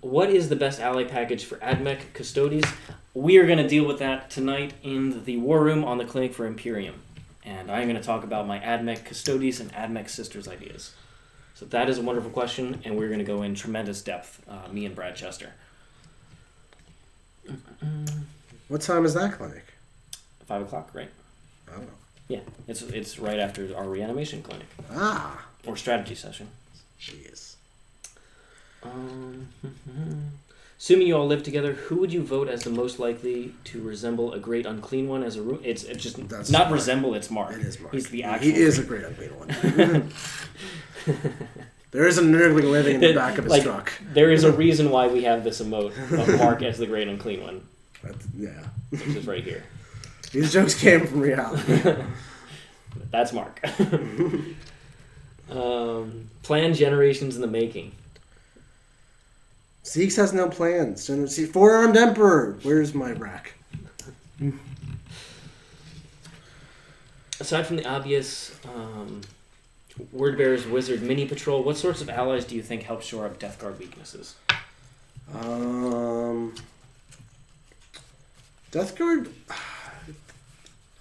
What is the best ally package for AdMech Custodes? We are going to deal with that tonight in the War Room on the Clinic for Imperium. And I'm going to talk about my AdMech Custodes and AdMech Sisters ideas. So that is a wonderful question, and we're going to go in tremendous depth, me and Brad Chester. What time is that clinic? 5 o'clock, right? I don't know. Yeah, it's right after our reanimation clinic. Ah. Or strategy session. Jeez. Assuming you all live together, who would you vote as the most likely to resemble a great unclean one as a room? It's just That's not Mark. Resemble. It's Mark. It is Mark. He's the actual. He is a great unclean one. There is a nerdling living in the back of his truck. There is a reason why we have this emote of Mark as the great unclean one. Yeah. Which is right here. These jokes came from reality. That's Mark. Planned generations in the making. Zeeks has no plans. Four-armed Emperor. Where's my rack? Aside from the obvious Wordbearer's Wizard Mini Patrol, what sorts of allies do you think help shore up Death Guard weaknesses? Death Guard...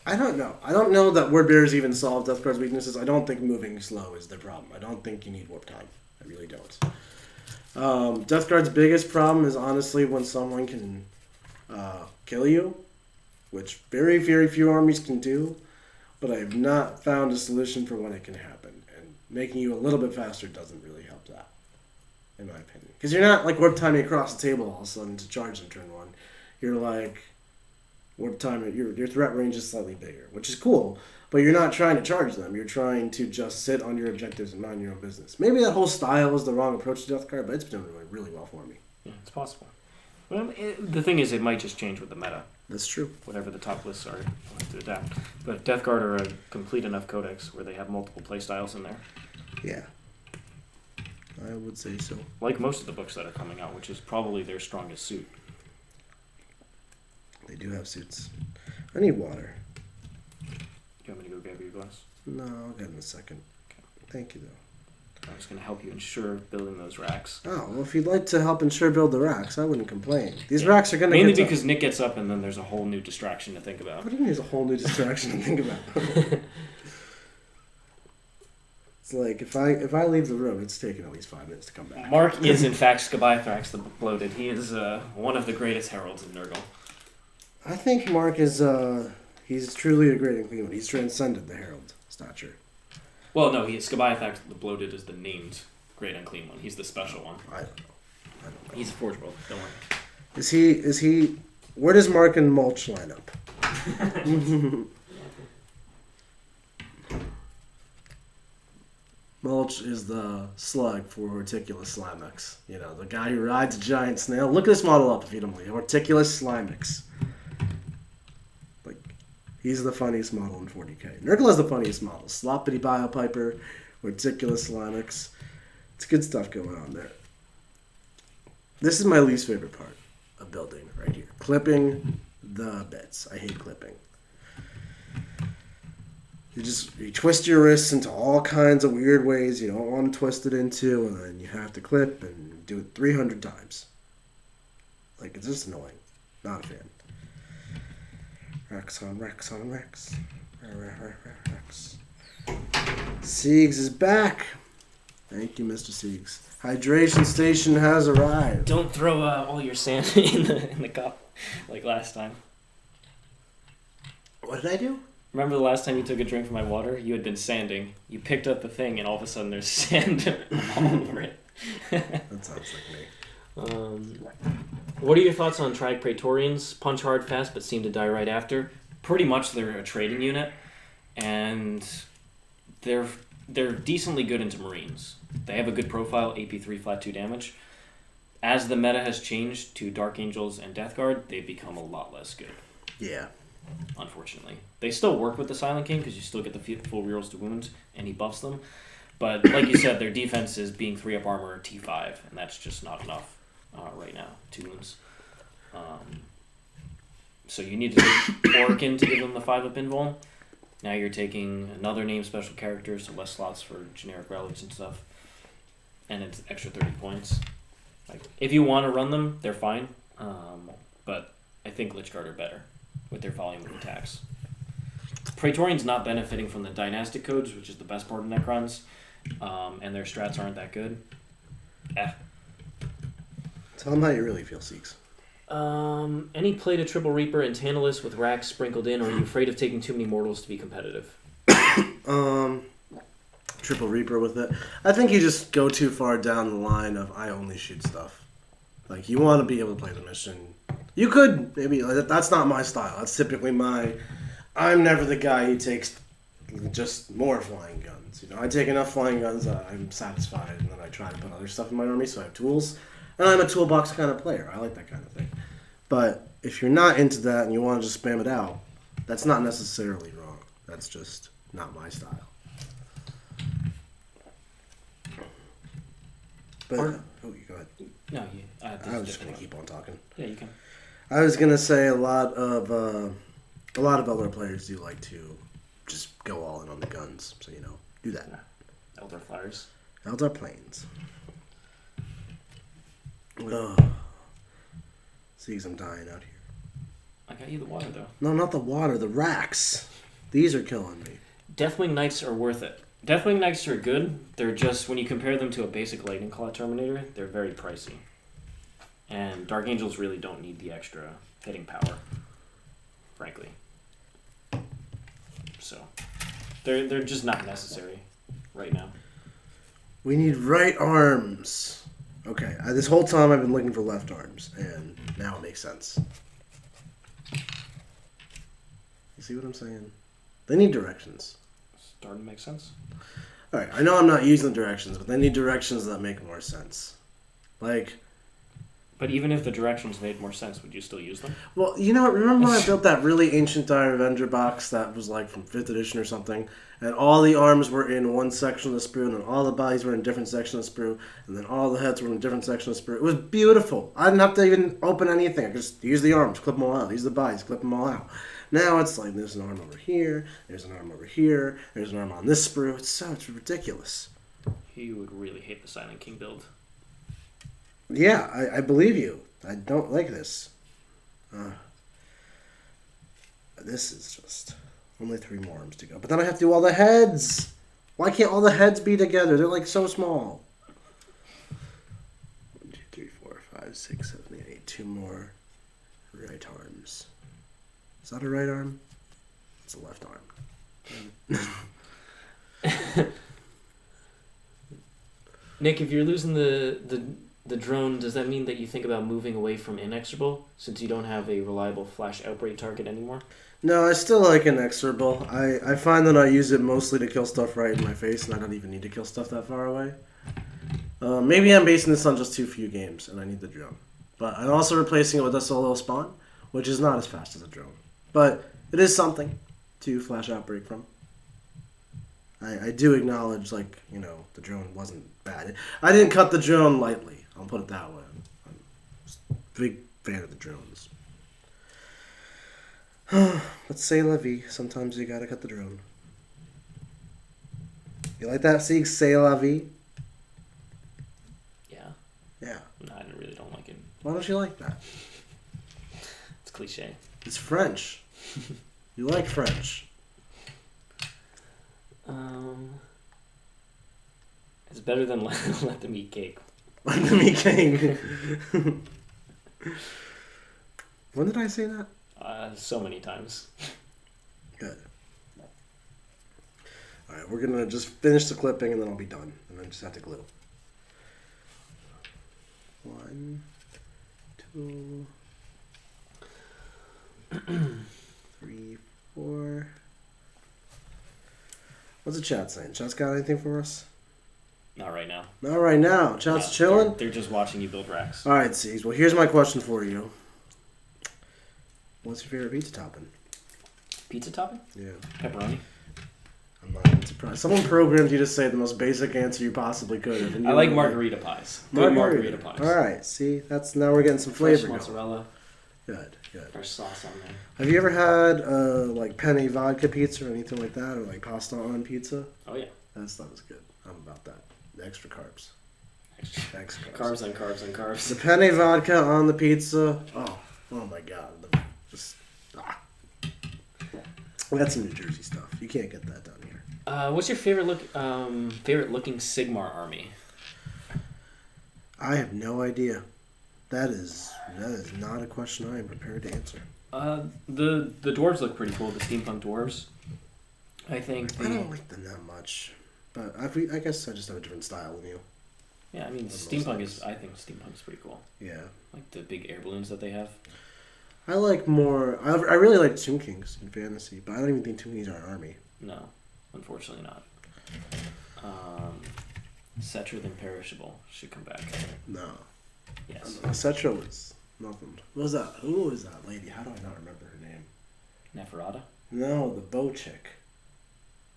I don't know. I don't know that Wordbearers even solve Death Guard's weaknesses. I don't think moving slow is their problem. I don't think you need warp time. I really don't. Death Guard's biggest problem is honestly when someone can kill you, which very, very few armies can do, but I have not found a solution for when it can happen. And making you a little bit faster doesn't really help that, in my opinion. Because you're not like warp timing across the table all of a sudden to charge in turn 1. You're like... warp time, your threat range is slightly bigger, which is cool, but you're not trying to charge them. You're trying to just sit on your objectives and mind your own business. Maybe that whole style is the wrong approach to Death Guard, but it's been doing really well for me. Yeah, it's possible. Well, the thing is, it might just change with the meta. That's true. Whatever the top lists are, you'll have to adapt. But Death Guard are a complete enough codex where they have multiple playstyles in there. Yeah. I would say so. Like most of the books that are coming out, which is probably their strongest suit. They do have suits. I need water. Do you want me to go grab your glass? No, I'll get it in a second. Okay. Thank you, though. I was going to help you ensure building those racks. Oh, well, if you'd like to help ensure build the racks, I wouldn't complain. These racks are going to get... Mainly because Nick gets up and then there's a whole new distraction to think about. What do you mean there's a whole new distraction to think about? It's like, if I leave the room, it's taking at least 5 minutes to come back. Mark is, in fact, Scabiathrax the Bloated. He is one of the greatest heralds of Nurgle. I think Mark is, he's truly a great unclean one. He's transcended the herald stature. Well, no, Scabiathrax the Bloated is the named great unclean one. He's the special one. I don't know. He's a Forge World, don't worry. Is he, where does Mark and Mulch line up? Mulch is the slug for Horticulus Slimex. You know, the guy who rides a giant snail. Look this model up if you don't believe. Horticulus Slimex. Like, he's the funniest model in 40k. Nurgle has the funniest models. Sloppity Biopiper, Horticulus Slimex. It's good stuff going on there. This is my least favorite part of building right here. Clipping the bits. I hate clipping. You twist your wrists into all kinds of weird ways you don't want to twist it into, and then you have to clip and do it 300 times. Like, it's just annoying. Not a fan. Rex on Rex on Rex. Rex. Siegs is back. Thank you, Mr. Siegs. Hydration station has arrived. Don't throw all your sand in the cup like last time. What did I do? Remember the last time you took a drink from my water? You had been sanding. You picked up the thing, and all of a sudden there's sand all over it. That sounds like me. What are your thoughts on Triad Praetorians? Punch hard, fast, but seem to die right after. Pretty much they're a trading unit, and they're decently good into Marines. They have a good profile, AP3 flat 2 damage. As the meta has changed to Dark Angels and Death Guard, they've become a lot less good. Yeah. Unfortunately. They still work with the Silent King because you still get the full rerolls to wounds, and he buffs them. But like you said, their defense is being 3-up armor T5, and that's just not enough right now. 2 wounds. So you need to take Orkin to give them the 5-up invuln. Now you're taking another name special character, so less slots for generic relics and stuff. And it's extra 30 points. Like, if you want to run them, they're fine. But I think Lichguard are better with their volume of attacks. Praetorian's not benefiting from the dynastic codes, which is the best part of Necrons, and their strats aren't that good. Tell them how you really feel, Seeks. Any play to Triple Reaper and Tantalus with racks sprinkled in, or are you afraid of taking too many mortals to be competitive? Triple Reaper with it. I think you just go too far down the line of I only shoot stuff. Like, you want to be able to play the mission. You could, maybe, that's not my style. That's typically I'm never the guy who takes just more flying guns. You know, I take enough flying guns that I'm satisfied, and then I try to put other stuff in my army so I have tools. And I'm a toolbox kind of player. I like that kind of thing. But if you're not into that and you want to just spam it out, that's not necessarily wrong. That's just not my style. But you go ahead. No, you. I was just gonna keep on talking. Yeah, you can. I was gonna say a lot of other players do like to just go all in on the guns. So do that. Yeah. Eldar Flyers. Eldar Planes. Sees I'm dying out here. I got you the water though. No, not the water. The racks. These are killing me. Deathwing Knights are worth it. Deathwing Knights are good. They're just, when you compare them to a basic Lightning Claw Terminator, they're very pricey. And Dark Angels really don't need the extra hitting power, frankly. So, they're just not necessary right now. We need right arms. Okay, this whole time I've been looking for left arms, and now it makes sense. You see what I'm saying? They need directions. Starting to make sense? Alright, I know I'm not using the directions, but they need directions that make more sense. Like... But even if the directions made more sense, would you still use them? Well, remember when I built that really ancient Dire Avenger box that was like from 5th edition or something, and all the arms were in one section of the sprue, and all the bodies were in a different section of the sprue, and then all the heads were in a different section of the sprue. It was beautiful. I didn't have to even open anything. I could just use the arms, clip them all out. Use the bodies, clip them all out. Now it's like there's an arm over here, there's an arm over here, there's an arm on this sprue. It's ridiculous. He would really hate the Silent King build. Yeah, I believe you. I don't like this. This is just only 3 more arms to go. But then I have to do all the heads. Why can't all the heads be together? They're like so small. 1, 2, 3, 4, 5, 6, 7, 8, 8. 2 more right arms. Is that a right arm? It's a left arm. Nick, if you're losing the drone, does that mean that you think about moving away from Inexorable, since you don't have a reliable flash outbreak target anymore? No, I still like Inexorable. I find that I use it mostly to kill stuff right in my face, and I don't even need to kill stuff that far away. Maybe I'm basing this on just too few games, and I need the drone. But I'm also replacing it with a solo spawn, which is not as fast as a drone. But it is something to flash outbreak from. I do acknowledge, the drone wasn't bad. I didn't cut the drone lightly. I'll put it that way. I'm a big fan of the drones. But say la vie. Sometimes you gotta cut the drone. You like that, Sieg? Say la vie? Yeah. Yeah. No, I really don't like it. Why don't you like that? It's cliche. It's French. You like French. It's better than let them eat cake. Let them eat cake. When did I say that? So many times. Good. Alright, we're gonna just finish the clipping and then I'll be done. And then just have to glue. 1, 2, 2, 3, 4. What's the chat saying? Chat's got anything for us? Not right now. Not right now. Chat's chilling? They're just watching you build racks. Alright, Siegs. Well, here's my question for you. What's your favorite pizza topping? Pizza topping? Yeah. Pepperoni. I'm not even surprised. Someone programmed you to say the most basic answer you possibly could have. I like margarita pies. Good margarita pies. Alright, see? Now we're getting some flavor. Fresh mozzarella. Good. Fresh sauce on there. Have you ever had like penne vodka pizza or anything like that, or like pasta on pizza? Oh yeah. That stuff is good. I'm about that. Extra carbs. Extra Carbs on carbs on carbs. The penne vodka on the pizza. Oh my god. That's some New Jersey stuff. You can't get that down here. What's your favorite looking Sigmar army? I have no idea. That is not a question I am prepared to answer. The dwarves look pretty cool. The steampunk dwarves. I don't like them that much, but I guess I just have a different style than you. Yeah, I mean steampunk is. I think steampunk is pretty cool. Yeah. Like the big air balloons that they have. I like more. I really like Tomb Kings in fantasy, but I don't even think Tomb Kings are an army. No, unfortunately not. Cetra the Imperishable should come back. No. Yes. Cetra was nothing. What was that? Who was that lady? How do I not remember her name? Neferata? No, the bow chick.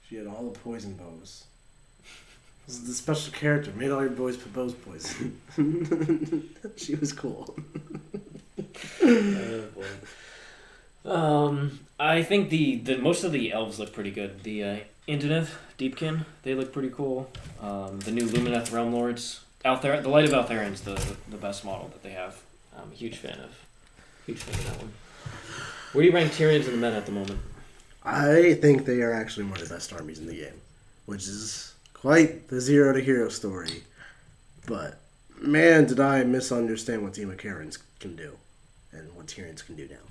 She had all the poison bows. This is the special character. Made all your boys put bows poison. She was cool. Oh boy. I think the most of the elves look pretty good. The Indineth, Deepkin, they look pretty cool. The new Lumineth Realm Lords. The Light of Altharin's the best model that they have. I'm a huge fan of that one. Where do you rank Tyrians in the meta at the moment? I think they are actually one of the best armies in the game, which is quite the zero to hero story. But man, did I misunderstand what Team of Karens can do and what Tyrians can do now.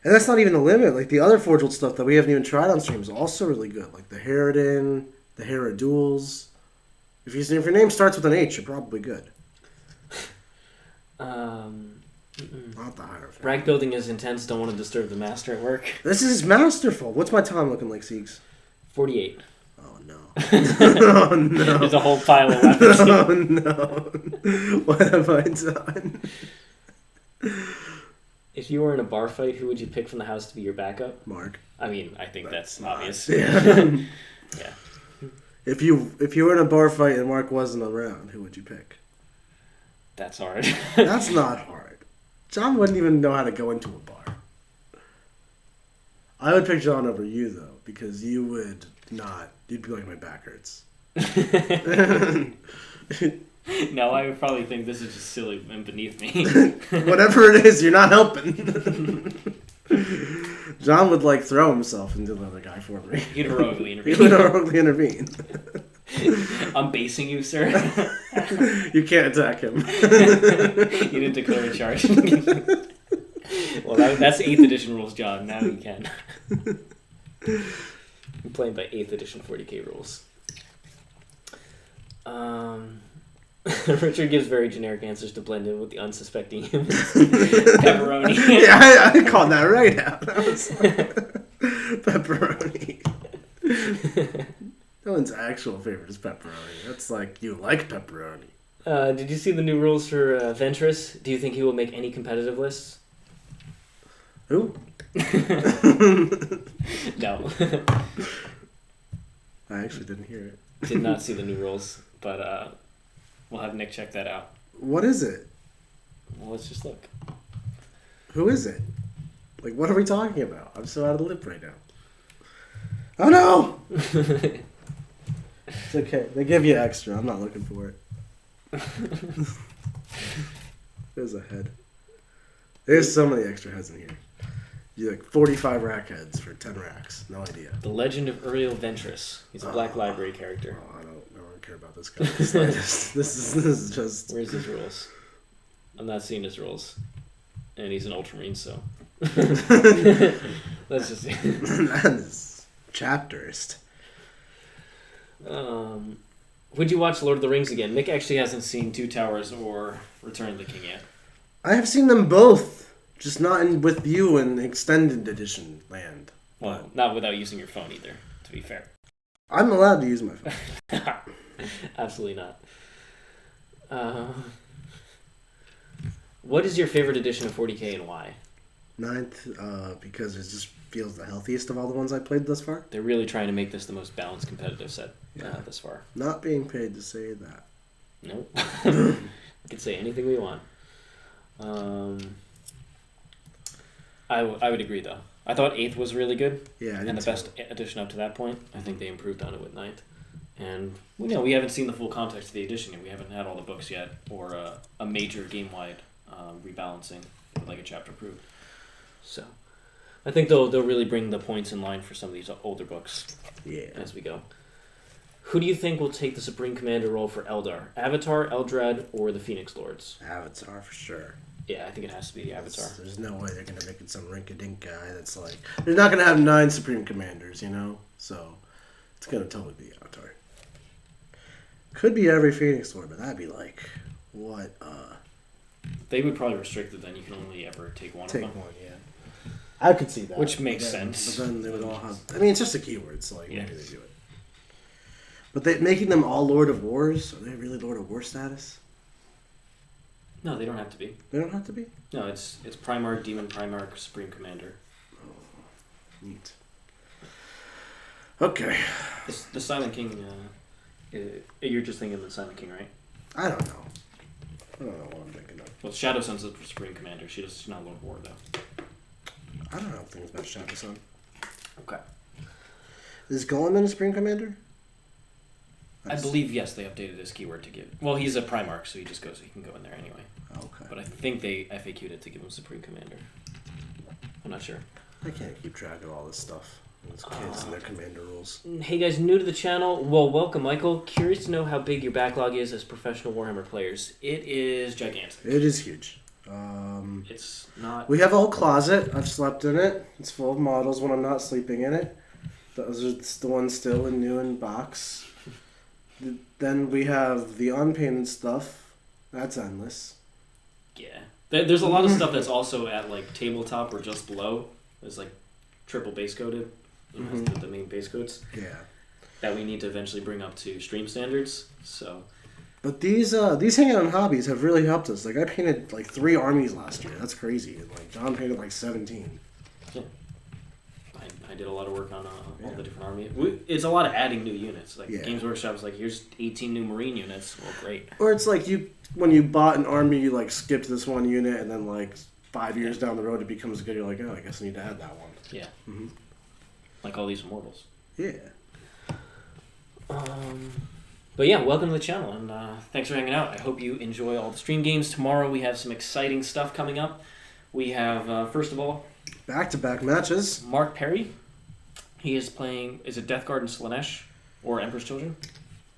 And that's not even the limit. Like the other Forge World stuff that we haven't even tried on stream is also really good. Like the Harridan, the Haradules. If your name starts with an H, you're probably good. Not the Hierophant. Rank building is intense. Don't want to disturb the master at work. This is masterful. What's my time looking like, Siegs? 48. Oh no. Oh no. There's a whole pile of weapons. Oh no. What have I done? If you were in a bar fight, who would you pick from the house to be your backup? Mark. I mean, I think that's obvious. Yeah. Yeah. If you were in a bar fight and Mark wasn't around, who would you pick? That's hard. That's not hard. John wouldn't even know how to go into a bar. I would pick John over you, though, because you would not. You'd be like, my back hurts. No, I would probably think this is just silly and beneath me. Whatever it is, you're not helping. John would, like, throw himself into the other guy for me. He'd heroically intervene. He would heroically intervene. I'm basing you, sir. You can't attack him. You didn't declare a charge. Well, that's 8th edition rules, John. Now you can. I'm playing by 8th edition 40k rules. Richard gives very generic answers to blend in with the unsuspecting humans. Pepperoni. Yeah, I called that right out. That was pepperoni. No one's actual favorite is pepperoni. That's like, you like pepperoni. Did you see the new rules for Ventress? Do you think he will make any competitive lists? Who? No. I actually didn't hear it. Did not see the new rules, but we'll have Nick check that out. What is it? Well, let's just look. Who is it? Like, what are we talking about? I'm so out of the loop right now. Oh no! It's okay. They give you extra. I'm not looking for it. There's a head. There's so many extra heads in here. You like 45 rack heads for 10 racks. No idea. The Legend of Uriel Ventress. He's a Black Library character. I don't care about this guy. This is just. Where's his rules? I'm not seeing his rules. And he's an Ultramarine, so. Let's just see. That is chapterist. Would you watch Lord of the Rings again? Nick actually hasn't seen Two Towers or Return of the King yet. I have seen them both, just not with you in extended edition land. Well, not without using your phone either, to be fair. I'm allowed to use my phone. Absolutely not. What is your favorite edition of 40K and why? 9th, because it just feels the healthiest of all the ones I played thus far. They're really trying to make this the most balanced competitive set thus far. Not being paid to say that. Nope. We can say anything we want. I would agree, though. I thought 8th was really good. Yeah, and the best edition up to that point. I think they improved on it with 9th. And we haven't seen the full context of the edition yet. We haven't had all the books yet, or a major game-wide rebalancing with like a chapter approved. So, I think they'll really bring the points in line for some of these older books. Yeah. As we go. Who do you think will take the Supreme Commander role for Eldar? Avatar, Eldrad, or the Phoenix Lords? Avatar for sure. Yeah, I think it has to be the Avatar. There's no way they're gonna make it some rink-a-dink guy that's like. They're not gonna have 9 Supreme Commanders, So it's gonna totally be Avatar. Could be every Phoenix Lord, but that'd be like what? They would probably restrict it. Then you can only ever take one of them. Take one, yeah. I could see that. Which makes sense. But then they would all have. I mean, it's just a keyword, so like, yeah. maybe they do it. But making them all Lord of Wars, are they really Lord of War status? No, they don't have to be. They don't have to be? No, it's Primarch, Demon Primarch, Supreme Commander. Oh, neat. Okay. The Silent King, you're just thinking of the Silent King, right? I don't know. I don't know what I'm thinking of. Well, Shadow Sun's the Supreme Commander. She's not Lord of War, though. I don't know things about Shadow Sun. Okay. Is Golem a Supreme Commander? I believe, yes, they updated his keyword to give... Well, he's a Primarch, so he can go in there anyway. Okay. But I think they FAQ'd it to give him Supreme Commander. I'm not sure. I can't keep track of all this stuff. These kids and their commander rules. Hey guys, new to the channel. Well, welcome, Michael. Curious to know how big your backlog is as professional Warhammer players. It is gigantic. It is huge. It's not... We have a whole closet. I've slept in it. It's full of models when I'm not sleeping in it. Those are the ones still in new in box. Then we have the unpainted stuff. That's endless. Yeah. There's a lot of stuff that's also at like tabletop or just below. It's like triple base coated. The main base coats. Yeah. That we need to eventually bring up to stream standards. So. But these Hangout and hobbies have really helped us. Like I painted like 3 armies last year. That's crazy. And like John painted like 17. Yeah. I did a lot of work on all the different armies. It's a lot of adding new units. Like Games Workshop is like, here's 18 new Marine units. Well, great. Or it's like when you bought an army, you like skipped this one unit, and then like 5 years down the road, it becomes good. You're like, oh, I guess I need to add that one. Yeah. Mm-hmm. Like all these Immortals. Yeah. But yeah, welcome to the channel, and thanks for hanging out. I hope you enjoy all the stream games. Tomorrow we have some exciting stuff coming up. We have, first of all... Back-to-back matches. Mark Perry. He is playing... Is it Death Guard and Slaanesh? Or Emperor's Children?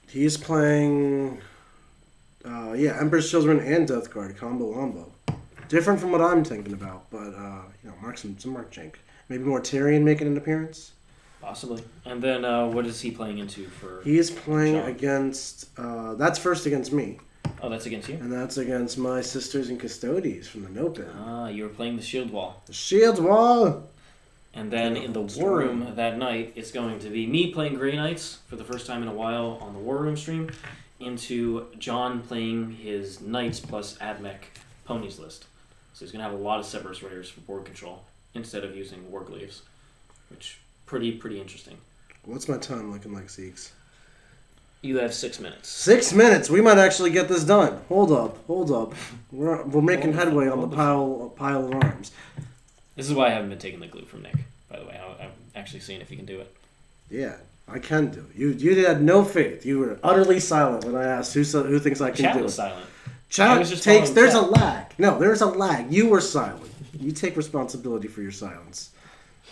He's playing... Emperor's Children and Death Guard. Combo wombo. Different from what I'm thinking about, but, some Mark Jank. Maybe more Tyrion making an appearance? Possibly. And then what is he playing into for... He is playing John? Against... that's first against me. Oh, that's against you? And that's against my sisters and custodies from the Nopin. Ah, you were playing the Shield Wall. The Shield Wall! And then in the War Room that night, it's going to be me playing Grey Knights for the first time in a while on the War Room stream, into John playing his Knights plus Admech Ponies list. So he's going to have a lot of Cerberus Raiders for board control instead of using Wargleaves, which pretty interesting. What's my time looking like, Zeeks? You have 6 minutes. 6 minutes. We might actually get this done. Hold up. We're making headway on the pile of arms. This is why I haven't been taking the glue from Nick. By the way, I'm actually seeing if he can do it. Yeah, I can do it. You had no faith. You were utterly silent when I asked who thinks I can Chat do it. was silent. Chat takes. There's a lag. No, there's a lag. You were silent. You take responsibility for your silence,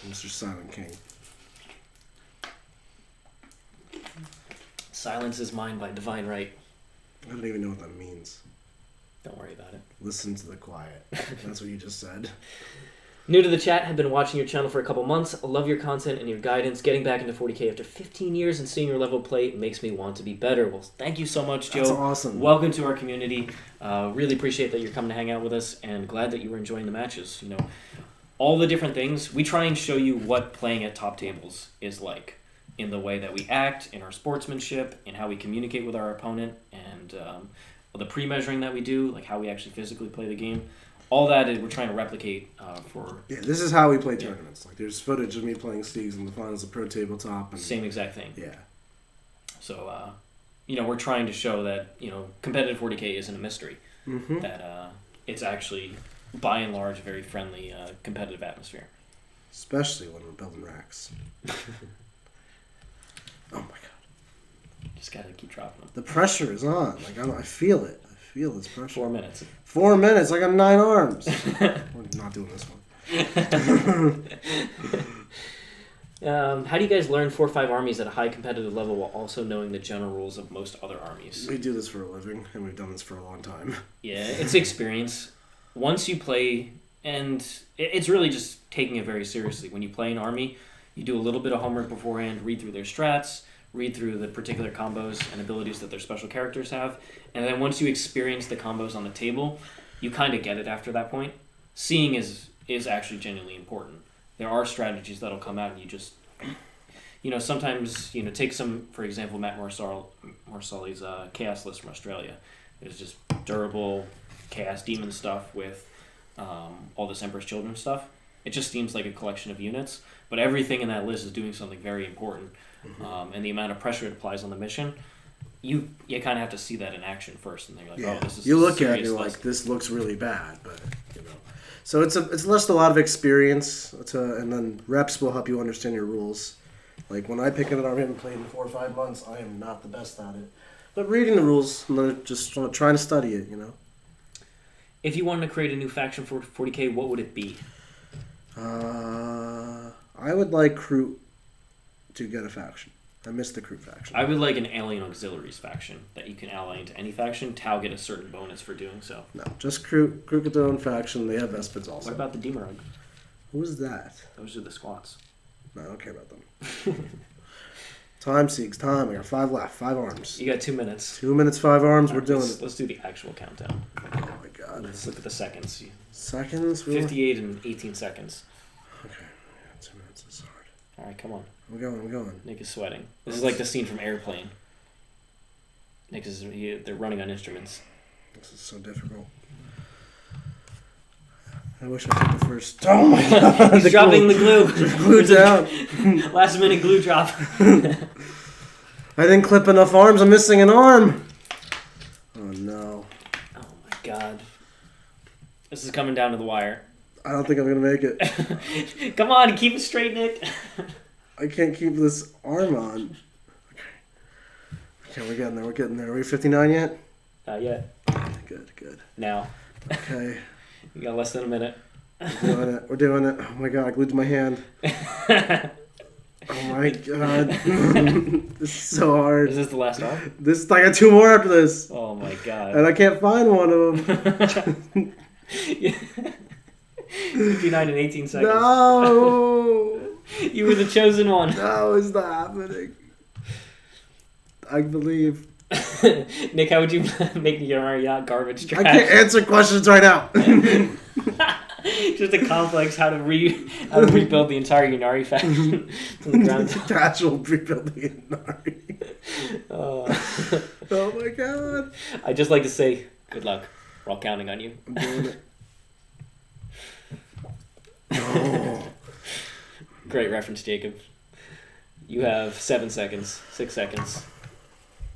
Mr. Silent King. Silence is mine by divine right. I don't even know what that means. Don't worry about it. Listen to the quiet. That's what you just said. New to the chat, have been watching your channel for a couple months. I love your content and your guidance. Getting back into 40K after 15 years and seeing your level play makes me want to be better. Well, thank you so much, Joe. That's awesome. Welcome to our community. Really appreciate that you're coming to hang out with us, and glad that you were enjoying the matches. You know, all the different things. We try and show you what playing at top tables is like, in the way that we act, in our sportsmanship, in how we communicate with our opponent, and the pre-measuring that we do, like how we actually physically play the game. All that is we're trying to replicate for... Yeah, this is how we play tournaments. Like, there's footage of me playing Steegs in the finals of Pro Tabletop. And, same exact thing. Yeah. So, you know, we're trying to show that, you know, competitive 40K isn't a mystery. Mm-hmm. That it's actually, by and large, a very friendly, competitive atmosphere. Especially when we're building racks. Oh my god. Just gotta keep dropping them. The pressure is on. Like, I feel it. I feel this pressure. 4 minutes. 4 minutes. I got 9 arms. We're not doing this one. How do you guys learn 4 or 5 armies at a high competitive level while also knowing the general rules of most other armies? We do this for a living, and we've done this for a long time. Yeah, it's experience. Once you play, and it's really just taking it very seriously. When you play an army, you do a little bit of homework beforehand, read through their strats, read through the particular combos and abilities that their special characters have, and then once you experience the combos on the table, you kind of get it after that point. Seeing is actually genuinely important. There are strategies that'll come out and you just, you know, sometimes, you know, take some, for example, Matt Marsali's Chaos list from Australia. It's just durable Chaos Demon stuff with all this Emperor's Children stuff. It just seems like a collection of units, but everything in that list is doing something very important. Mm-hmm. And the amount of pressure it applies on the mission, you kind of have to see that in action first, and then you're like, yeah. oh, this is you look at it, serious you're list. like, this looks really bad, but you know. So it's just a lot of experience, and then reps will help you understand your rules. Like when I pick an army and played in 4 or 5 months, I am not the best at it. But reading the rules, I'm just trying to study it, you know. If you wanted to create a new faction for 40K, what would it be? I would like Crew to get a faction. I missed the Crew faction. I would like an Alien Auxiliaries faction that you can ally into any faction. Tau get a certain bonus for doing so. No, just Crew get their own faction. They have Vespids also. What about the Demarug? Who's that? Those are the squats. No, I don't care about them. Time, Siegs, time. I got 5 left. 5 arms. You got 2 minutes. 2 minutes, 5 arms. We're Right, doing let's, it. Let's do the actual countdown. Oh my god. Let's look at the seconds. Seconds? Really? 58 and 18 seconds. Okay. 2 minutes is hard. All right, come on. I'm going. Nick is sweating. This is like the scene from Airplane. Nick is they're running on instruments. This is so difficult. I wish I took the first. Oh my god! He's dropping the glue. Glue down. Last minute glue drop. I didn't clip enough arms. I'm missing an arm. Oh no. Oh my god. This is coming down to the wire. I don't think I'm gonna make it. Come on, keep it straight, Nick. I can't keep this arm on. Okay, we're getting there. Are we 59 yet? Not yet. Good. Now. Okay. You got less than a minute. We're doing it. Oh my god, I glued to my hand. Oh my god. This is so hard. Is this the last arm? I got 2 more after this. Oh my god. And I can't find one of them. 59 and 18 seconds. No! You were the chosen one. No, it's not happening. I believe. Nick, how would you make your yacht garbage trash? I can't answer questions right now. Just a complex how to rebuild the entire Yunari faction from the ground up. Casual rebuilding Yunari. Oh my god. I'd just like to say, good luck. We're all counting on you. I'm doing it. No. Great reference, Jacob. You have 7 seconds, 6 seconds,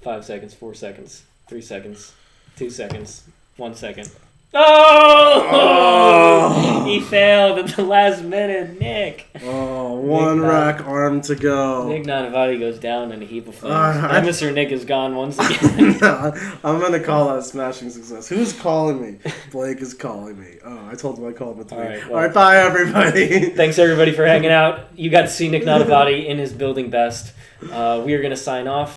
5 seconds, 4 seconds, 3 seconds, 2 seconds, 1 second. Oh! He failed at the last minute, Nick. Oh, 1 rack arm to go. Nick Nanavati goes down in a heap of flames. Mr. Nick is gone once again. I'm going to call that a smashing success. Who's calling me? Blake is calling me. Oh, I told him I called him at 3. All right, bye, everybody. Thanks, everybody, for hanging out. You got to see Nick Nanavati in his building best. We are going to sign off.